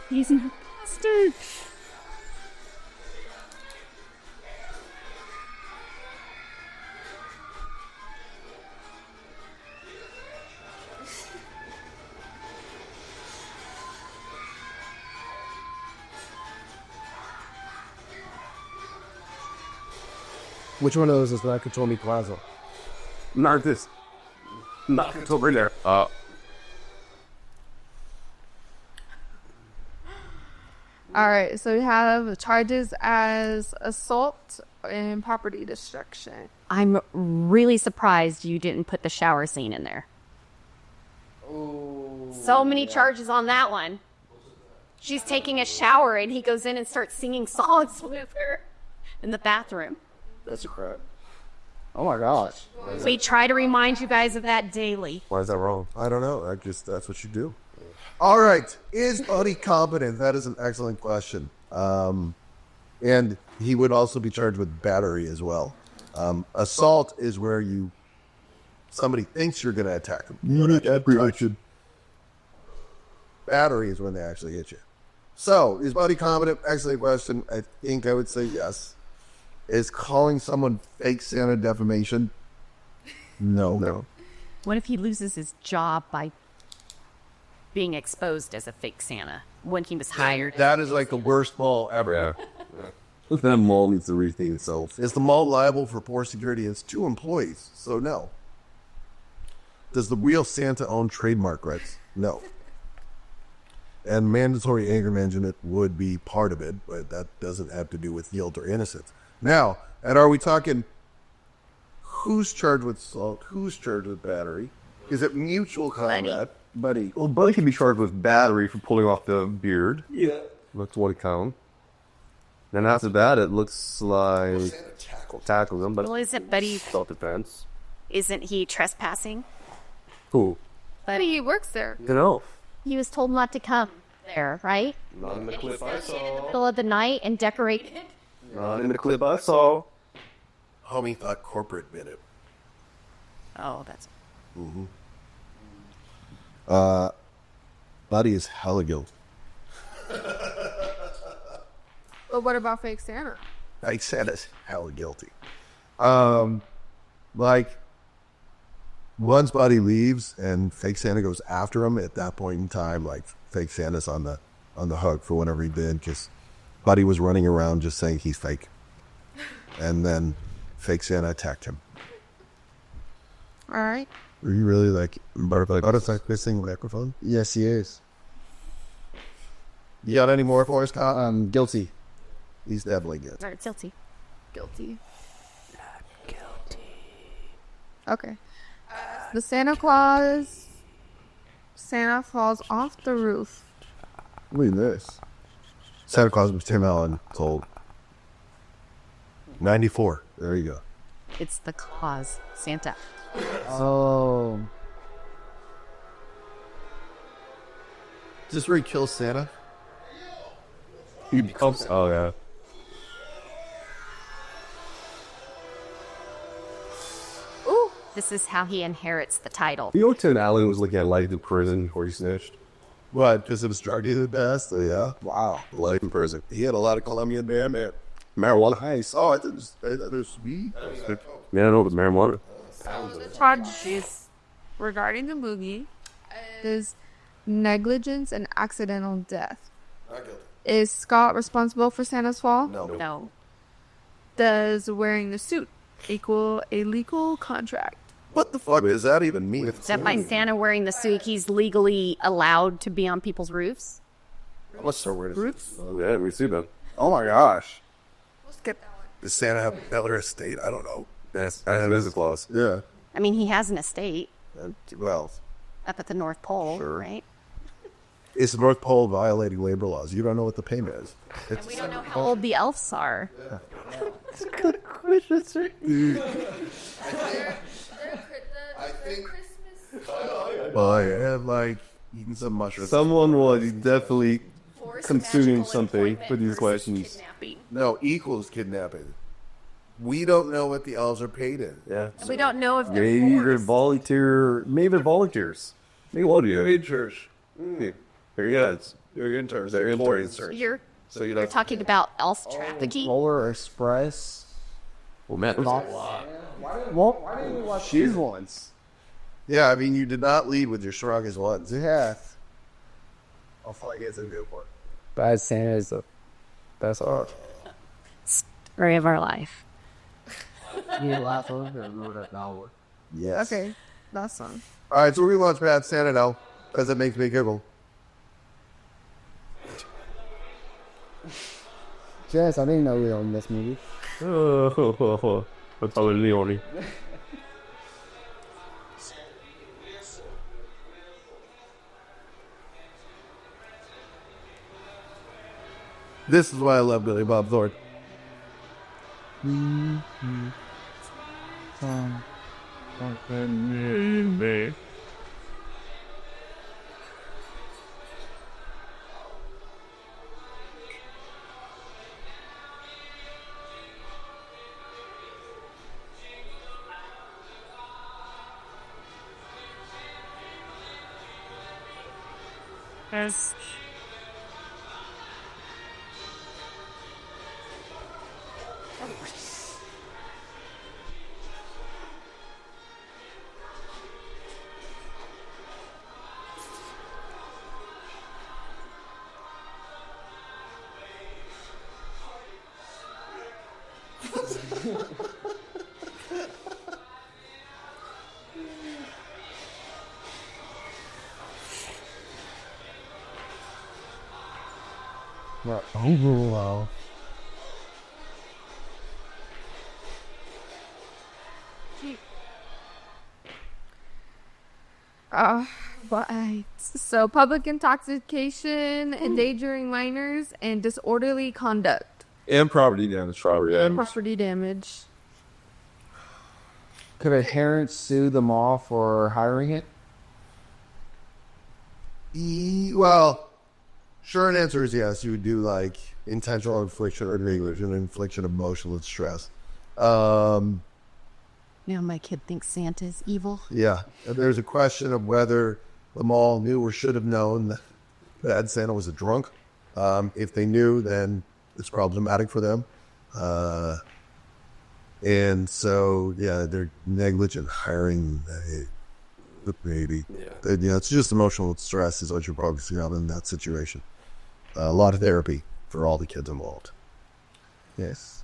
He's a bastard. Which one of those is Nakatomi Plaza? Not this. Not it's over there. All right, so we have charges as assault and property destruction. I'm really surprised you didn't put the shower scene in there. So many charges on that one. She's taking a shower and he goes in and starts singing songs with her in the bathroom. That's a crap. Oh my gosh. We try to remind you guys of that daily. Why is that wrong? I don't know. That's what you do. All right. Is Buddy competent? That is an excellent question. And he would also be charged with battery as well. Assault is where somebody thinks you're going to attack them. Unit apprehension. Battery is when they actually hit you. So, is Buddy competent? Excellent question. I think I would say yes. Is calling someone fake Santa defamation? No. What if he loses his job by being exposed as a fake Santa when he was hired? That is like the worst mall ever. Yeah. That mall needs to rethink itself. Is the mall liable for poor security? It's 2 employees, so no. Does the real Santa own trademark rights? No. And mandatory anger management would be part of it, but that doesn't have to do with guilt or innocence. Now, and are we talking who's charged with assault? Who's charged with battery? Is it mutual combat? Buddy. Well, Buddy can be charged with battery for pulling off the beard. Yeah. That's what it counts. Then after that, it looks like tackles him, but Well, isn't Buddy, self-defense. isn't he trespassing? Who? But he works there. You know. He was told not to come there, right? Not in the clip I saw. Middle of the night and decorate. Not in the clip I saw. Homie thought corporate did it. Oh, that's... Buddy is hella guilty. But what about fake Santa? I said it's hella guilty. Like, once Buddy leaves and fake Santa goes after him, at that point in time, like, fake Santa's on the hook for whatever he did, because Buddy was running around just saying he's fake. And then fake Santa attacked him. All right. Are you really like missing microphone? Yes, he is. You got any more for us, Kyle? Guilty. He's definitely good. Or guilty. Guilty. Okay. The Santa Claus. Santa falls off the roof. Look at this. Santa Claus was Tim Allen told. 94. There you go. It's the Claus, Santa. Oh. Is this where he kills Santa? He becomes. Oh, yeah. Ooh, this is how he inherits the title. You know, Tim Allen was looking at life in prison before he snitched. What? Because it was drug dealer best? Yeah. Wow. Life in prison. He had a lot of Colombian man. Marijuana. Nice. Oh, I thought it was sweet. Yeah, I know, but marijuana. Charges regarding the movie is negligence and accidental death. Is Scott responsible for Santa's fall? No. Does wearing the suit equal a legal contract? What the fuck does that even mean? Is that by Santa wearing the suit, he's legally allowed to be on people's roofs? Let's start with Roofs? Oh, yeah, we see that. Oh my gosh. We'll skip that one. Does Santa have a Beller estate? I don't know. That's a clause. Yeah. I mean, he has an estate Well, up at the North Pole, Sure. right? it's the North Pole violating labor laws. You don't know what the payment is. And we don't know how old the elves are. Well, I have like Eating some mushrooms. Someone was definitely consuming something with these questions. No, equals kidnapping. We don't know what the elves are paid in. Yeah. We don't know if they're Maybe they're forced. volunteer. Maybe they're volunteers. Maybe volunteers. Very good. They're interns. They're employees. You're So you you're know, talking about elf trafficking. Polar Express. Well, Matt, Why didn't we watch these ones? yeah, I mean, you did not lead with your strongest ones. Yeah. I'll fight against a good one. Bad Santa is the best art. Story of our life. Yes. Okay, that song. All right, so we're gonna watch Bad Santa now because it makes me giggle. Jess, I didn't know we were on this movie. That's how Leone. This is why I love Billy Bob Thornton. Overall. Right. So public intoxication, endangering minors, and disorderly conduct. And property damage. Property damage. Could a parent sue them all for hiring it? Well, short answer is yes. You would do like intentional infliction or negligent infliction of emotional distress. Now my kid thinks Santa's evil. Yeah, and there's a question of whether the mall knew or should have known that Bad Santa was a drunk. If they knew, then it's problematic for them. And so, yeah, they're negligent hiring the baby. Yeah, it's just emotional stress is what you're focusing on in that situation. A lot of therapy for all the kids involved. Yes.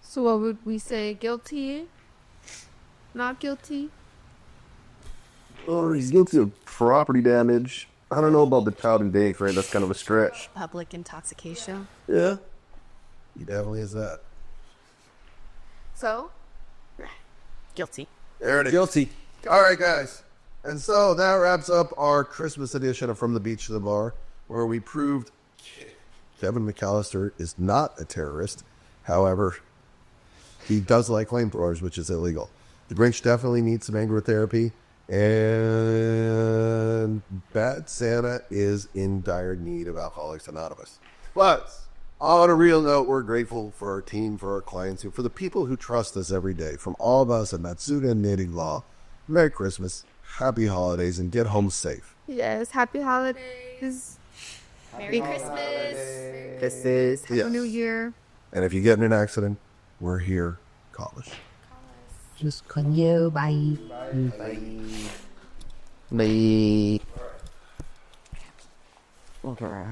So what would we say? Guilty? Not guilty? Oh, he's guilty of property damage. I don't know about the child and day frame. That's kind of a stretch. Public intoxication. Yeah. He definitely is that. So? Guilty. There it is. Guilty. All right, guys. And so that wraps up our Christmas edition of From the Beach to the Bar, where we proved Kevin McAllister is not a terrorist. However, he does like flamethrowers, which is illegal. The Grinch definitely needs some anger therapy. And Bad Santa is in dire need of Alcoholics Anonymous. But on a real note, we're grateful for our team, for our clients, for the people who trust us every day. From all of us at Matsuda Nadig Van Law, Merry Christmas, Happy Holidays, and get home safe. Yes, happy holidays. Merry Christmas. This is Happy New Year. And if you get in an accident, we're here. Call us. Just call you. Bye. the. Okay.